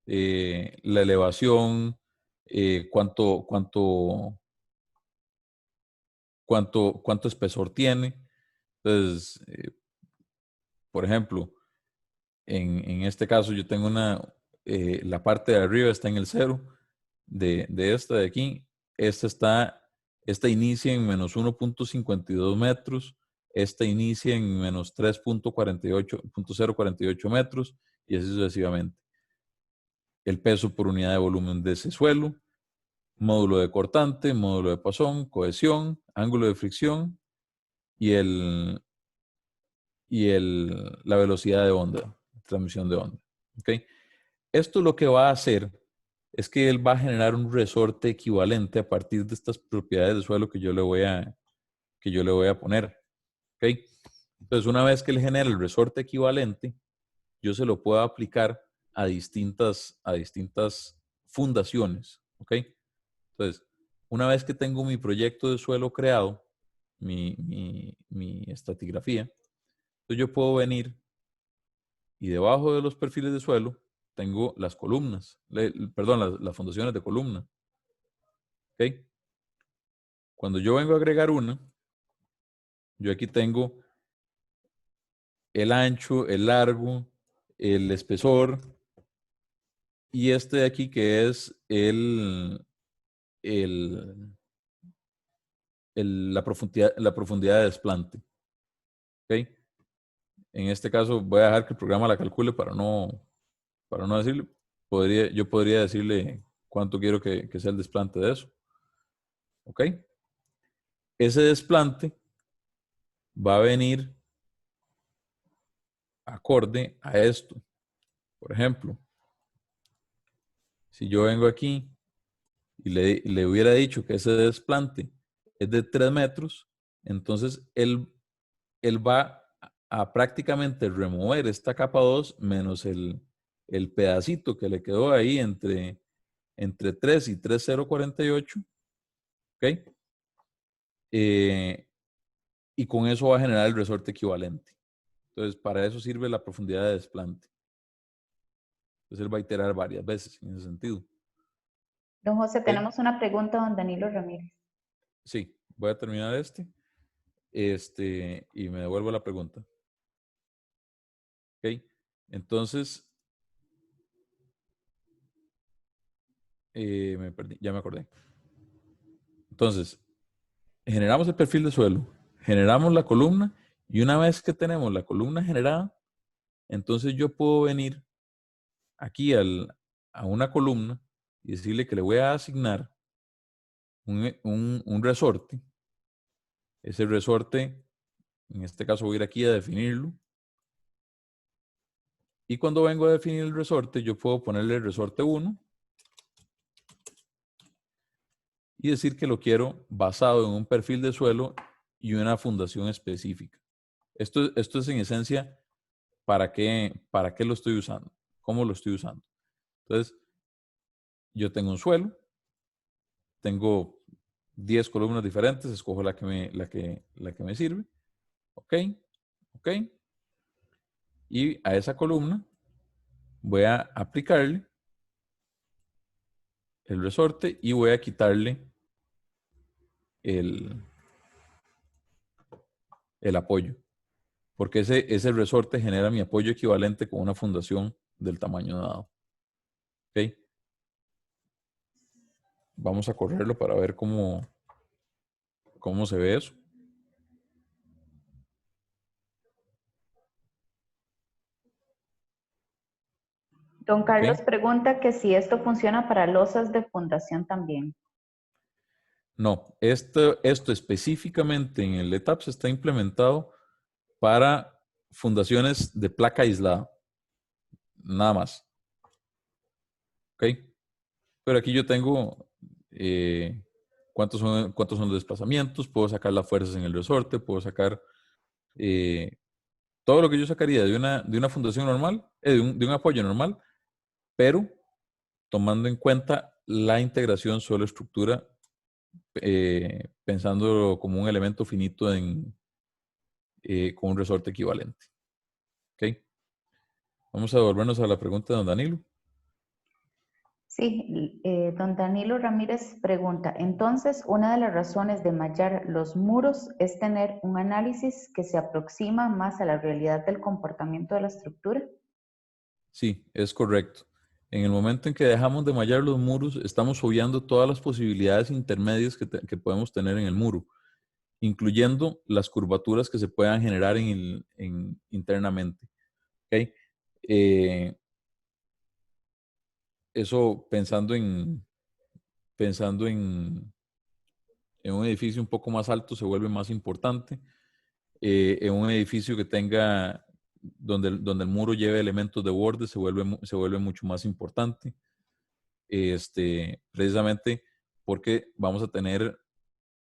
la elevación, cuánto espesor tiene. Entonces, por ejemplo, en este caso yo tengo la parte de arriba está en el cero de esta de aquí. Esta inicia en menos 1.52 metros. Esta inicia en menos 3.048 metros y así sucesivamente. El peso por unidad de volumen de ese suelo, módulo de cortante, módulo de pasón, cohesión, ángulo de fricción y la velocidad de onda, transmisión de onda. ¿Okay? Esto lo que va a hacer es que él va a generar un resorte equivalente a partir de estas propiedades de suelo que yo le voy a poner. ¿Okay? Entonces, una vez que él genera el resorte equivalente, yo se lo puedo aplicar a distintas fundaciones. ¿Ok? Entonces, una vez que tengo mi proyecto de suelo creado, mi estratigrafía, entonces yo puedo venir y debajo de los perfiles de suelo tengo las columnas, perdón, las fundaciones de columna. ¿Ok? Cuando yo vengo a agregar una, yo aquí tengo el ancho, el largo, el espesor y este de aquí que es el, la profundidad de desplante. ¿Ok? En este caso voy a dejar que el programa la calcule para no decirle. Yo podría decirle cuánto quiero que sea el desplante de eso. ¿Ok? Ese desplante va a venir acorde a esto. Por ejemplo, si yo vengo aquí y le hubiera dicho que ese desplante es de 3 metros, entonces él va a prácticamente remover esta capa 2 menos el pedacito que le quedó ahí entre 3 y 3,048, ¿ok? Y con eso va a generar el resorte equivalente. Entonces, para eso sirve la profundidad de desplante. Entonces, él va a iterar varias veces en ese sentido. Don José, ¿Ok? tenemos una pregunta, don Danilo Ramírez. Sí, voy a terminar y me devuelvo la pregunta. ¿Ok? Entonces, me perdí, ya me acordé. Entonces, generamos el perfil de suelo, generamos la columna y una vez que tenemos la columna generada, entonces yo puedo venir aquí a una columna y decirle que le voy a asignar un resorte. Ese resorte, en este caso voy a ir aquí a definirlo. Y cuando vengo a definir el resorte, yo puedo ponerle el resorte 1 y decir que lo quiero basado en un perfil de suelo y una fundación específica. Esto es en esencia para qué lo estoy usando, cómo lo estoy usando. Entonces, yo tengo un suelo, tengo 10 columnas diferentes, escojo la que me sirve. Ok, ok. Y a esa columna voy a aplicarle el resorte y voy a quitarle el, el apoyo. Porque ese resorte genera mi apoyo equivalente con una fundación del tamaño dado. ¿Ok? Vamos a correrlo para ver cómo se ve eso. Don Carlos ¿Ok? pregunta que si esto funciona para losas de fundación también. No, esto específicamente en el ETAPS está implementado para fundaciones de placa aislada, nada más. ¿Ok? Pero aquí yo tengo cuántos son los desplazamientos, puedo sacar las fuerzas en el resorte, puedo sacar eh, todo lo que yo sacaría de una fundación normal, de un apoyo normal, pero tomando en cuenta la integración suelo-estructura, pensándolo como un elemento finito con un resorte equivalente. ¿Ok? Vamos a devolvernos a la pregunta de don Danilo. Sí, don Danilo Ramírez pregunta, entonces, una de las razones de mallar los muros es tener un análisis que se aproxima más a la realidad del comportamiento de la estructura. Sí, es correcto. En el momento en que dejamos de mallar los muros, estamos obviando todas las posibilidades intermedias que podemos tener en el muro, incluyendo las curvaturas que se puedan generar internamente. ¿Ok? Eh, Eso pensando en un edificio un poco más alto se vuelve más importante. En un edificio que tenga, donde el muro lleve elementos de borde, se vuelve mucho más importante. Precisamente porque vamos a tener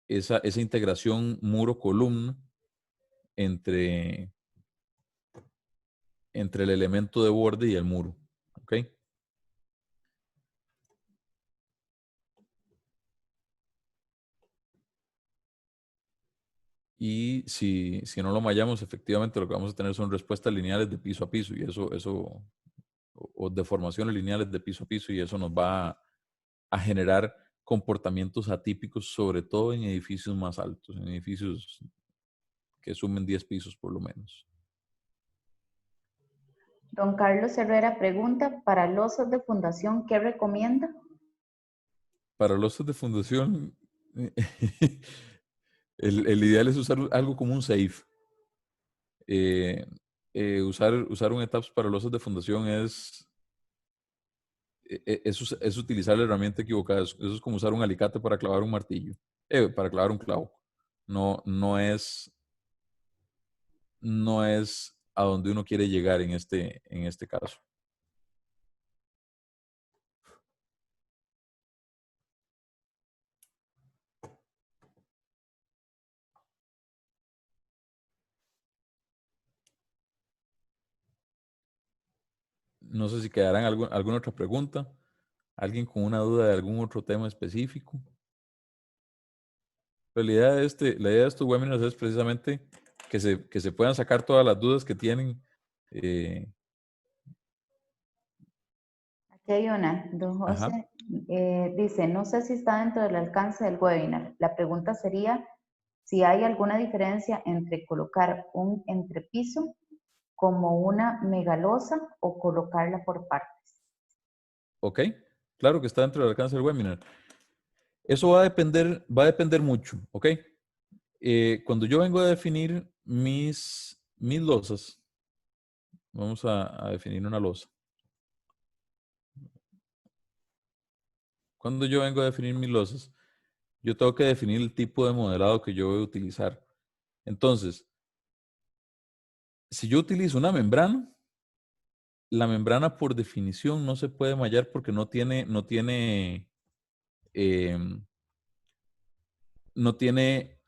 esa integración muro-columna entre, entre el elemento de borde y el muro. ¿Ok? Y si no lo mallamos, efectivamente lo que vamos a tener son respuestas lineales de piso a piso y o deformaciones lineales de piso a piso y eso nos va a generar comportamientos atípicos, sobre todo en edificios más altos, en edificios que sumen 10 pisos por lo menos. Don Carlos Herrera pregunta, para losas de fundación, ¿qué recomienda? Para losas de fundación, el ideal es usar algo como un safe. Usar un ETAPS para losas de fundación es utilizar la herramienta equivocada. Eso es como usar un alicate para clavar un martillo, para clavar un clavo. No, no es a donde uno quiere llegar en este caso. No sé si quedarán alguna otra pregunta. ¿Alguien con una duda de algún otro tema específico? Pero la idea de estos webinars es precisamente que se puedan sacar todas las dudas que tienen. eh, Aquí hay una, don ajá. José, dice, no sé si está dentro del alcance del webinar. La pregunta sería si hay alguna diferencia entre colocar un entrepiso como una megalosa o colocarla por partes. Ok. Claro que está dentro del alcance del webinar. Eso va a depender mucho. Ok. Cuando yo vengo a definir mis losas, vamos a definir una losa. Cuando yo vengo a definir mis losas, yo tengo que definir el tipo de modelado que yo voy a utilizar. Entonces, si yo utilizo una membrana, la membrana por definición no se puede mallar porque em, no tiene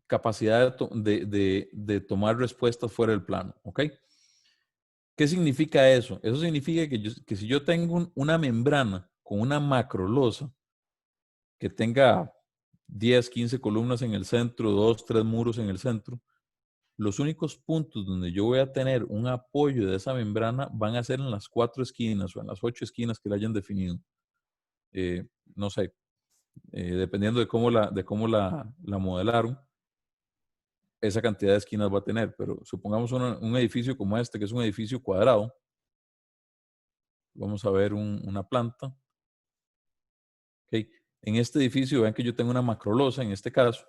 capacidad de tomar respuestas fuera del plano. ¿Ok? ¿Qué significa eso? Eso significa que si yo tengo una membrana con una macrolosa que tenga 10, 15 columnas en el centro, 2, 3 muros en el centro, los únicos puntos donde yo voy a tener un apoyo de esa membrana van a ser en las 4 esquinas o en las 8 esquinas que la hayan definido. No sé, dependiendo de cómo la modelaron, esa cantidad de esquinas va a tener. Pero supongamos un edificio como este, que es un edificio cuadrado. Vamos a ver una planta. Okay. En este edificio, ven que yo tengo una macrolosa en este caso.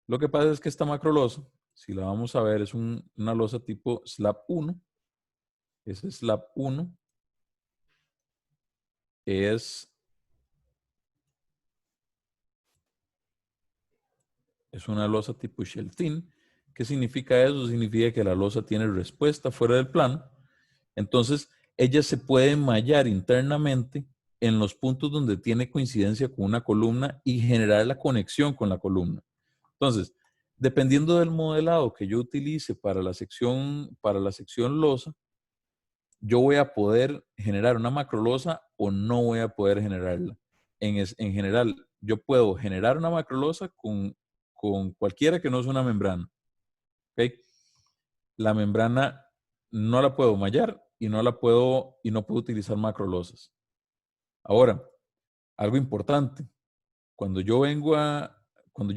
Lo que pasa es que esta macrolosa, si la vamos a ver, es una losa tipo slab 1. Ese slab 1 es una losa tipo Shelton. ¿Qué significa eso? Significa que la losa tiene respuesta fuera del plano. Entonces, ella se puede mallar internamente en los puntos donde tiene coincidencia con una columna y generar la conexión con la columna. Entonces, dependiendo del modelado que yo utilice para la sección losa, yo voy a poder generar una macrolosa o no voy a poder generarla. En general, yo puedo generar una macrolosa con cualquiera que no sea una membrana. ¿Ok? La membrana no la puedo mallar y no puedo utilizar macrolosas. Ahora, algo importante, cuando yo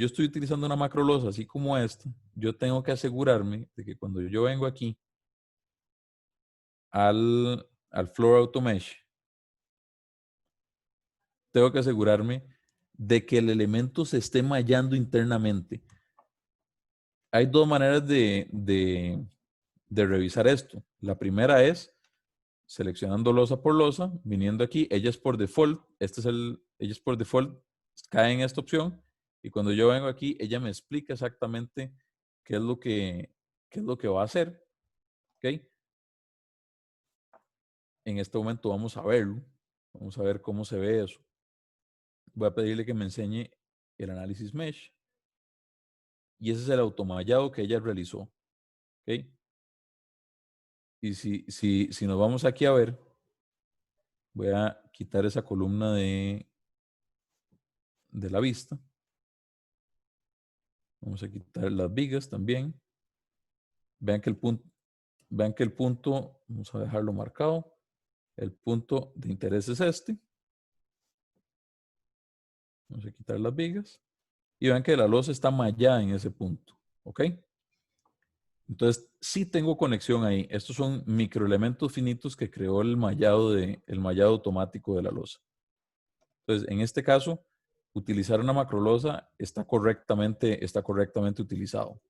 estoy utilizando una macrolosa así como esta, yo tengo que asegurarme de que cuando yo vengo aquí al Floor Automesh, tengo que asegurarme de que el elemento se esté mallando internamente. Hay dos maneras de revisar esto. La primera es seleccionando losa por losa, viniendo aquí, ella es por default, ella es por default, cae en esta opción, y cuando yo vengo aquí, ella me explica exactamente qué es lo que va a hacer, ¿ok? En este momento vamos a verlo, vamos a ver cómo se ve eso. Voy a pedirle que me enseñe el análisis mesh, y ese es el automallado que ella realizó, ¿ok? Y si nos vamos aquí a ver, voy a quitar esa columna de la vista. Vamos a quitar las vigas también. Vean que el punto, vamos a dejarlo marcado. El punto de interés es este. Vamos a quitar las vigas. Y vean que la losa está mallada en ese punto. ¿Ok? Entonces, sí tengo conexión ahí. Estos son microelementos finitos que creó el mallado automático de la losa. Entonces, en este caso, utilizar una macrolosa está correctamente utilizado.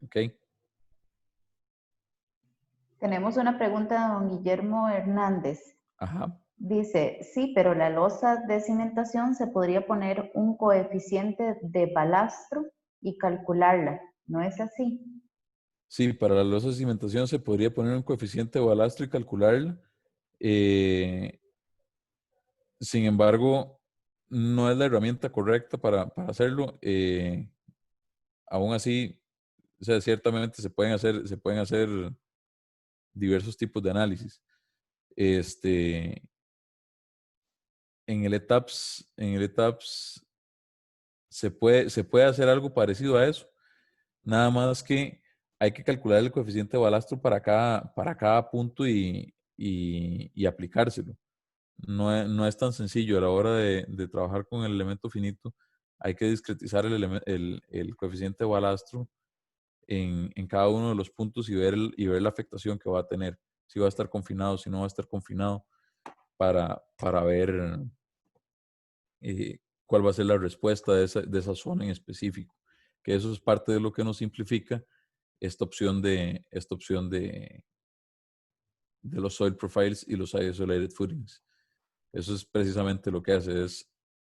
¿Ok? Tenemos una pregunta de don Guillermo Hernández. Ajá. Dice, sí, pero la losa de cimentación se podría poner un coeficiente de balastro y calcularla. ¿No es así? Sí, para la losa de cimentación se podría poner un coeficiente de balastro y calcularla. Sin embargo, no es la herramienta correcta para hacerlo. Aún así, o sea, ciertamente se pueden hacer diversos tipos de análisis. En el ETAPS se puede hacer algo parecido a eso. Nada más que hay que calcular el coeficiente de balastro para cada punto y aplicárselo. No es tan sencillo a la hora de trabajar con el elemento finito. Hay que discretizar el coeficiente de balastro en cada uno de los puntos y ver la afectación que va a tener. Si va a estar confinado, si no va a estar confinado, para ver cuál va a ser la respuesta de esa zona en específico. Que eso es parte de lo que nos simplifica esta opción de los soil profiles y los isolated footings. Eso es precisamente lo que hace, es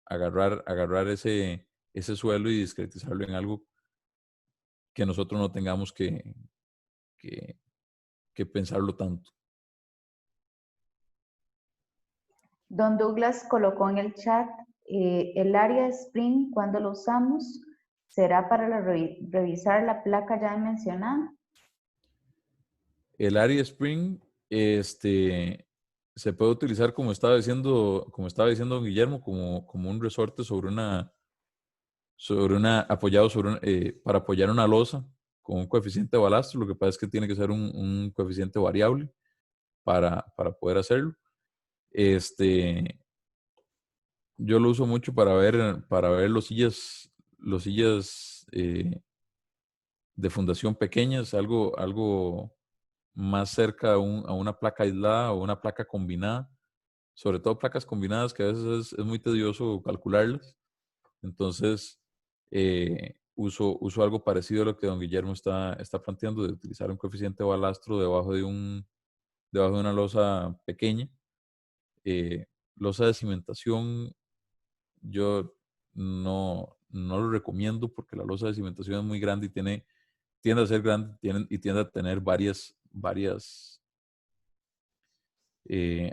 agarrar ese suelo y discretizarlo en algo que nosotros no tengamos que pensarlo tanto. Don Douglas colocó en el chat, el área Spring, cuando lo usamos, ¿será para revisar la placa ya mencionada? El área Spring se puede utilizar, como estaba diciendo don Guillermo, como un resorte para apoyar una losa con un coeficiente de balastro. Lo que pasa es que tiene que ser un coeficiente variable para poder hacerlo. Yo lo uso mucho para ver losillas de fundación pequeñas, algo más cerca a una placa aislada o una placa combinada. Sobre todo placas combinadas que a veces es muy tedioso calcularlas. Entonces, uso algo parecido a lo que don Guillermo está planteando, de utilizar un coeficiente balastro debajo de una losa pequeña. Losa de cimentación, yo no lo recomiendo porque la losa de cimentación es muy grande y tiende a ser grande y tiende a tener varias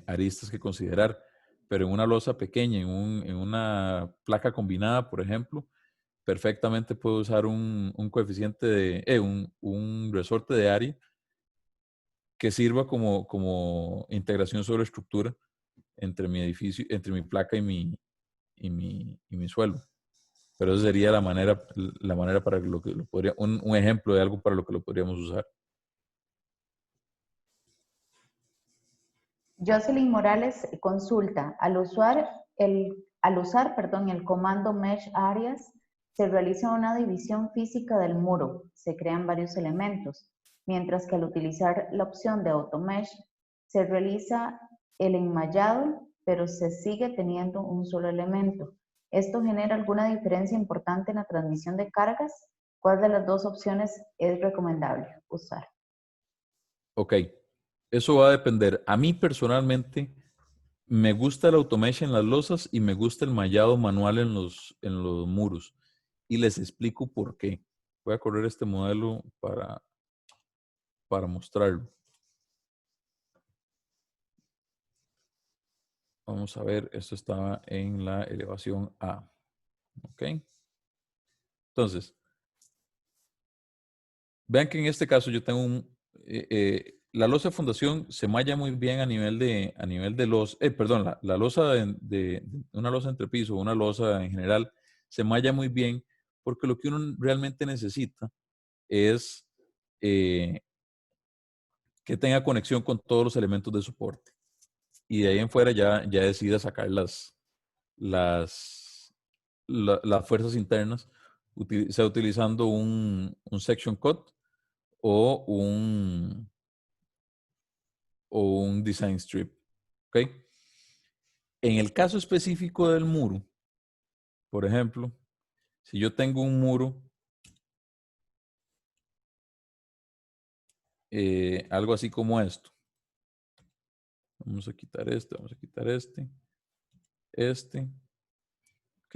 aristas que considerar. Pero en una losa pequeña, en una placa combinada, por ejemplo, perfectamente puedo usar un coeficiente un resorte de área que sirva como integración sobre estructura entre mi edificio, entre mi placa y mi suelo. Pero esa sería la manera para lo que lo podría, un ejemplo de algo para lo que lo podríamos usar. Jocelyn Morales consulta, al usar, perdón, el comando Mesh Areas, se realiza una división física del muro, se crean varios elementos, mientras que al utilizar la opción de AutoMesh, se realiza el enmallado, pero se sigue teniendo un solo elemento. ¿Esto genera alguna diferencia importante en la transmisión de cargas? ¿Cuál de las dos opciones es recomendable usar? Ok, eso va a depender. A mí personalmente me gusta el automesh en las losas y me gusta el mallado manual en los muros. Y les explico por qué. Voy a correr este modelo para mostrarlo. Vamos a ver, esto estaba en la elevación A. ¿Ok? Entonces, vean que en este caso yo tengo la losa de fundación se malla muy bien a nivel de perdón, la losa de una losa entrepiso, una losa en general, se malla muy bien porque lo que uno realmente necesita es eh, que tenga conexión con todos los elementos de soporte. Y de ahí en fuera ya decida sacar las fuerzas internas, sea utilizando un section cut o un design strip. ¿Ok? En el caso específico del muro, por ejemplo, si yo tengo un muro, algo así como esto. Vamos a quitar vamos a quitar este. ¿Ok?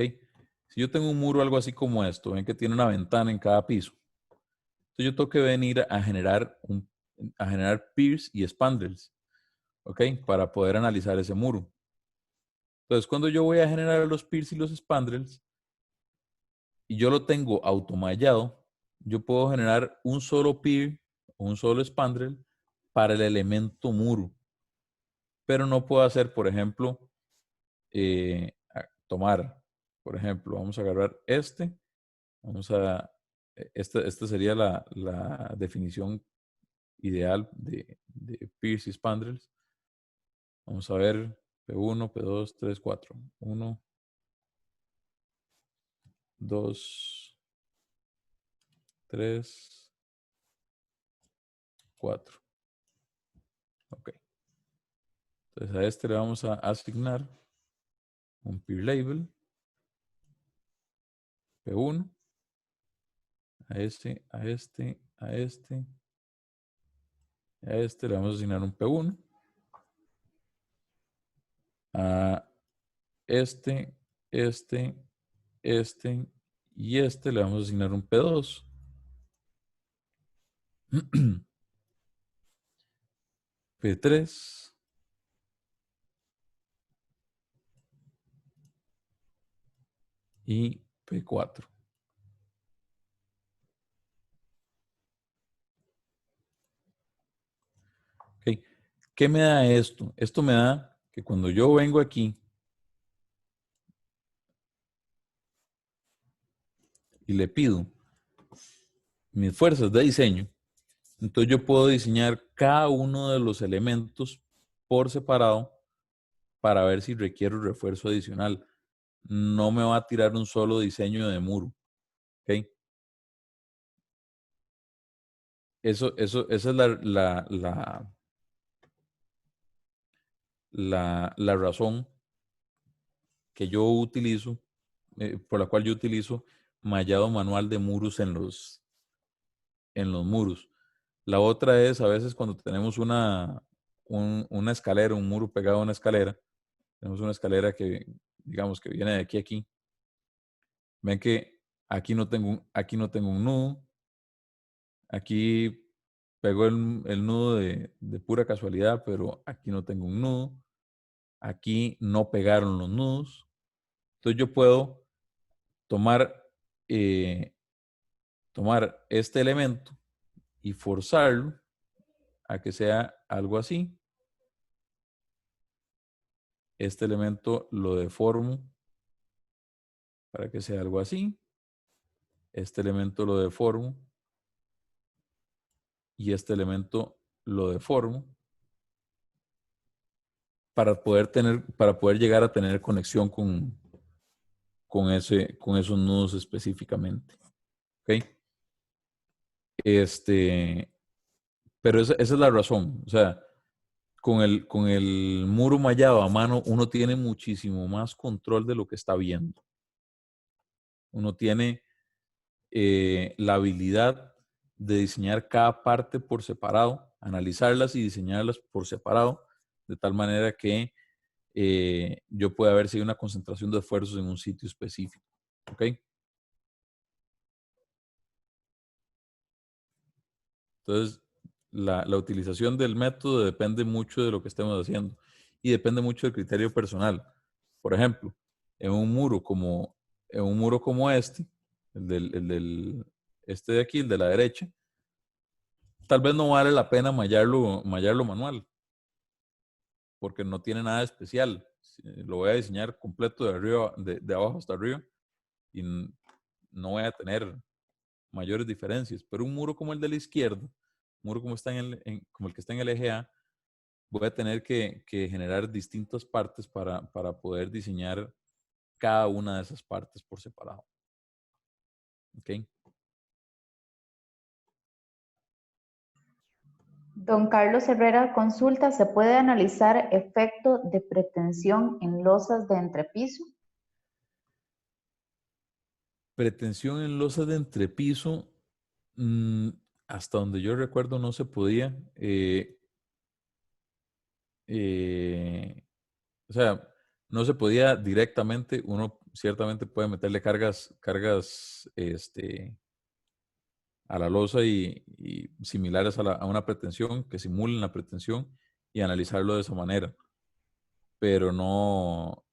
Si yo tengo un muro algo así como esto, ven que tiene una ventana en cada piso. Entonces yo tengo que venir a generar piers y spandrels, ¿ok? Para poder analizar ese muro. Entonces cuando yo voy a generar los piers y los spandrels y yo lo tengo automallado, yo puedo generar un solo pier o un solo spandrel para el elemento muro. Pero no puedo hacer, por ejemplo, tomar, por ejemplo, vamos a agarrar esta sería la definición ideal de piers y spandrels. Vamos a ver P1, P2, 3, 4. 1, 2, 3, 4. Ok. Entonces a este le vamos a asignar un peer label P1. A este le vamos a asignar un P1. A este y le vamos a asignar un P2. P3 y P4. Okay. ¿Qué me da esto? Esto me da que cuando yo vengo aquí y le pido mis fuerzas de diseño, entonces yo puedo diseñar cada uno de los elementos por separado para ver si requiero refuerzo adicional. No me va a tirar un solo diseño de muro. ¿Ok? Esa es la razón que yo utilizo, por la cual yo utilizo mallado manual de muros en los muros. La otra es a veces cuando tenemos una escalera, un muro pegado a una escalera. Tenemos una escalera que, digamos, que viene de aquí a aquí. Ven que aquí no tengo un nudo. Aquí pegó el nudo de pura casualidad, pero aquí no tengo un nudo. Aquí no pegaron los nudos. Entonces yo puedo tomar, eh, tomar este elemento y forzarlo a que sea algo así. Este elemento lo deformo para que sea algo así. Este elemento lo deformo y este elemento lo deformo para poder llegar a tener conexión con esos nudos específicamente. ¿Ok? Pero esa es la razón. O sea, con el muro mallado a mano, uno tiene muchísimo más control de lo que está viendo. Uno tiene la habilidad de diseñar cada parte por separado, analizarlas y diseñarlas por separado, de tal manera que yo pueda ver si hay una concentración de esfuerzos en un sitio específico. ¿Ok? Entonces, la utilización del método depende mucho de lo que estemos haciendo y depende mucho del criterio personal. Por ejemplo, en un muro como este, este de aquí, el de la derecha, tal vez no vale la pena mallarlo manual, porque no tiene nada especial. Lo voy a diseñar completo de abajo hasta arriba y no voy a tener mayores diferencias. Pero un muro como el de la izquierda, un muro como el que está en el eje A, voy a tener que generar distintas partes para poder diseñar cada una de esas partes por separado. ¿Ok? Don Carlos Herrera consulta, ¿se puede analizar efecto de pretensión en losas de entrepiso? Pretensión en losas de entrepiso, hasta donde yo recuerdo no se podía. O sea, no se podía directamente. Uno ciertamente puede meterle cargas a la losa y similares a una pretensión, que simulen la pretensión y analizarlo de esa manera. Pero no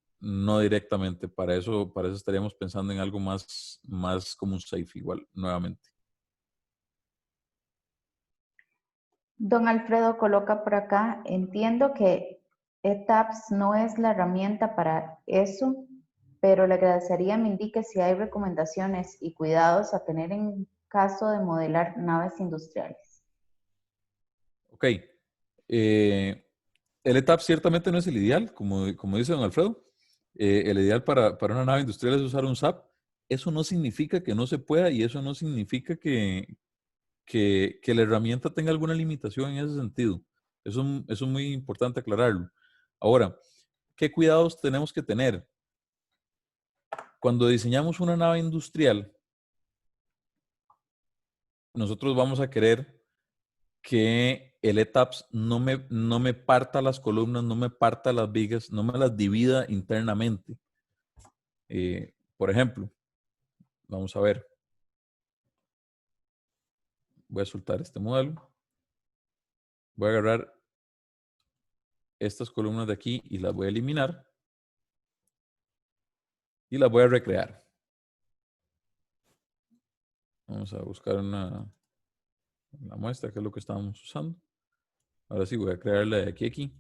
directamente. Para eso estaríamos pensando en algo más como un safe igual, nuevamente. Don Alfredo coloca por acá, entiendo que ETAPS no es la herramienta para eso, pero le agradecería me indique si hay recomendaciones y cuidados a tener en caso de modelar naves industriales. Ok. El ETAP ciertamente no es el ideal, como dice don Alfredo. El ideal para una nave industrial es usar un SAP. Eso no significa que no se pueda y eso no significa que la herramienta tenga alguna limitación en ese sentido. Eso es muy importante aclararlo. Ahora, ¿qué cuidados tenemos que tener? Cuando diseñamos una nave industrial, nosotros vamos a querer que el ETAPS no me parta las columnas, no me parta las vigas, no me las divida internamente. Por ejemplo, vamos a ver. Voy a soltar este modelo. Voy a agarrar estas columnas de aquí y las voy a eliminar. Y las voy a recrear. Vamos a buscar una muestra, que es lo que estábamos usando. Ahora sí, voy a crearla de aquí a aquí.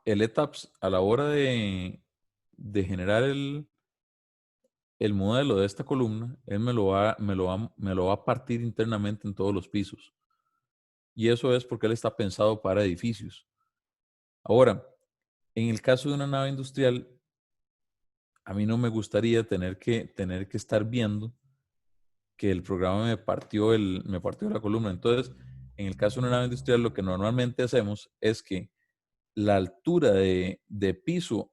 El ETAPS, a la hora de generar el modelo de esta columna, él me lo va a partir internamente en todos los pisos. Y eso es porque él está pensado para edificios. Ahora, en el caso de una nave industrial, a mí no me gustaría tener que estar viendo que el programa me partió la columna. Entonces, en el caso de una nave industrial, lo que normalmente hacemos es que la altura de piso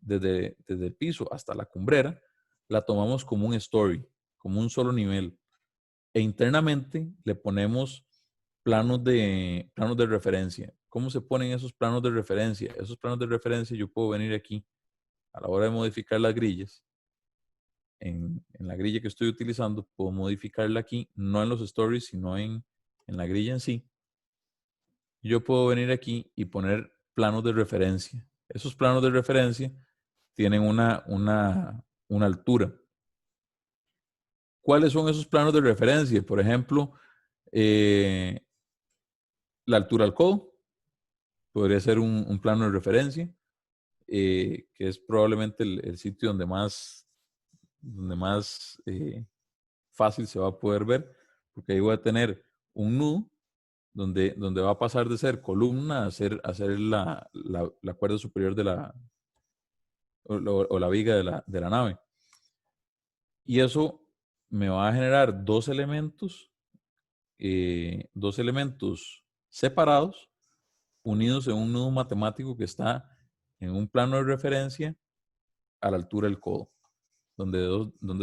desde el piso hasta la cumbrera, la tomamos como un story, como un solo nivel. E internamente le ponemos planos de referencia. ¿Cómo se ponen esos planos de referencia? Esos planos de referencia yo puedo venir aquí a la hora de modificar las grillas. En la grilla que estoy utilizando, puedo modificarla aquí, no en los stories, sino en la grilla en sí. Yo puedo venir aquí y poner planos de referencia. Esos planos de referencia tienen una altura. ¿Cuáles son esos planos de referencia? Por ejemplo, la altura al codo podría ser un plano de referencia, que es probablemente el sitio donde más fácil se va a poder ver, porque ahí voy a tener un nudo donde va a pasar de ser columna a ser la cuerda superior o la viga de la nave. Y eso me va a generar dos elementos separados, unidos en un nudo matemático que está en un plano de referencia a la altura del codo, donde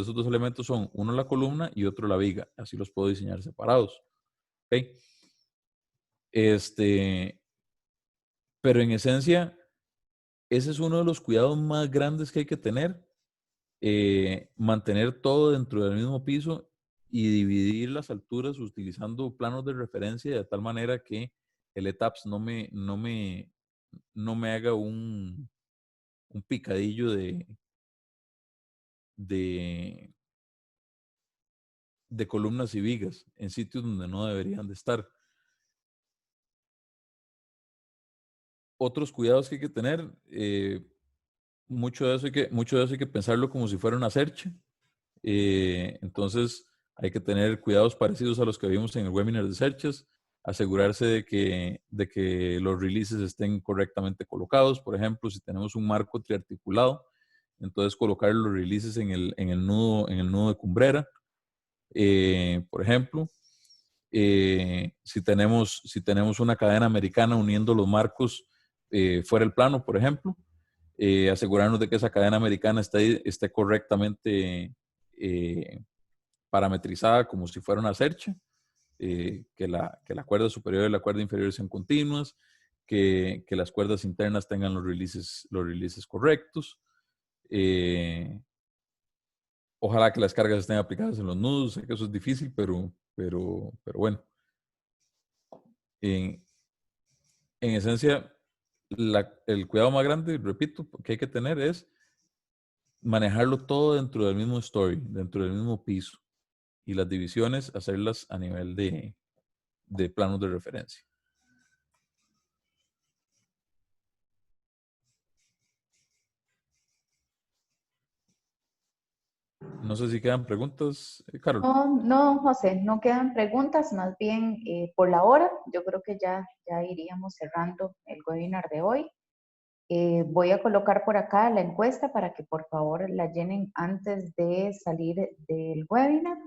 esos dos elementos son uno la columna y otro la viga. Así los puedo diseñar separados. ¿Okay? Pero en esencia, ese es uno de los cuidados más grandes que hay que tener. Mantener todo dentro del mismo piso y dividir las alturas utilizando planos de referencia de tal manera que el ETAPS no me haga un picadillo de columnas y vigas en sitios donde no deberían de estar. Otros cuidados que hay que tener, mucho de eso hay que pensarlo como si fuera una cercha. Entonces hay que tener cuidados parecidos a los que vimos en el webinar de cerchas, asegurarse de que los releases estén correctamente colocados. Por ejemplo, si tenemos un marco triarticulado, entonces colocar los releases en el nudo de cumbrera. Por ejemplo, si tenemos una cadena americana uniendo los marcos fuera del plano, por ejemplo, asegurarnos de que esa cadena americana esté correctamente parametrizada como si fuera una cercha, que la cuerda superior y la cuerda inferior sean continuas, que las cuerdas internas tengan los releases correctos. Ojalá que las cargas estén aplicadas en los nudos. Sé que eso es difícil, pero bueno. En esencia, el cuidado más grande, repito, que hay que tener es manejarlo todo dentro del mismo story, dentro del mismo piso. Y las divisiones, hacerlas a nivel de planos de referencia. No sé si quedan preguntas, Carol. No, José, no quedan preguntas, más bien por la hora, yo creo que ya iríamos cerrando el webinar de hoy. Voy a colocar por acá la encuesta para que por favor la llenen antes de salir del webinar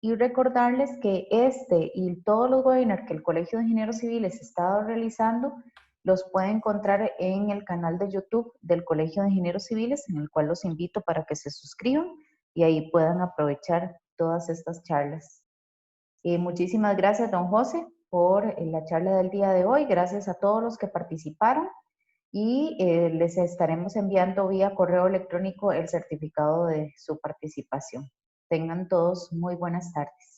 y recordarles que este y todos los webinars que el Colegio de Ingenieros Civiles ha estado realizando los pueden encontrar en el canal de YouTube del Colegio de Ingenieros Civiles, en el cual los invito para que se suscriban y ahí puedan aprovechar todas estas charlas. Muchísimas gracias, don José, por la charla del día de hoy. Gracias a todos los que participaron y les estaremos enviando vía correo electrónico el certificado de su participación. Tengan todos muy buenas tardes.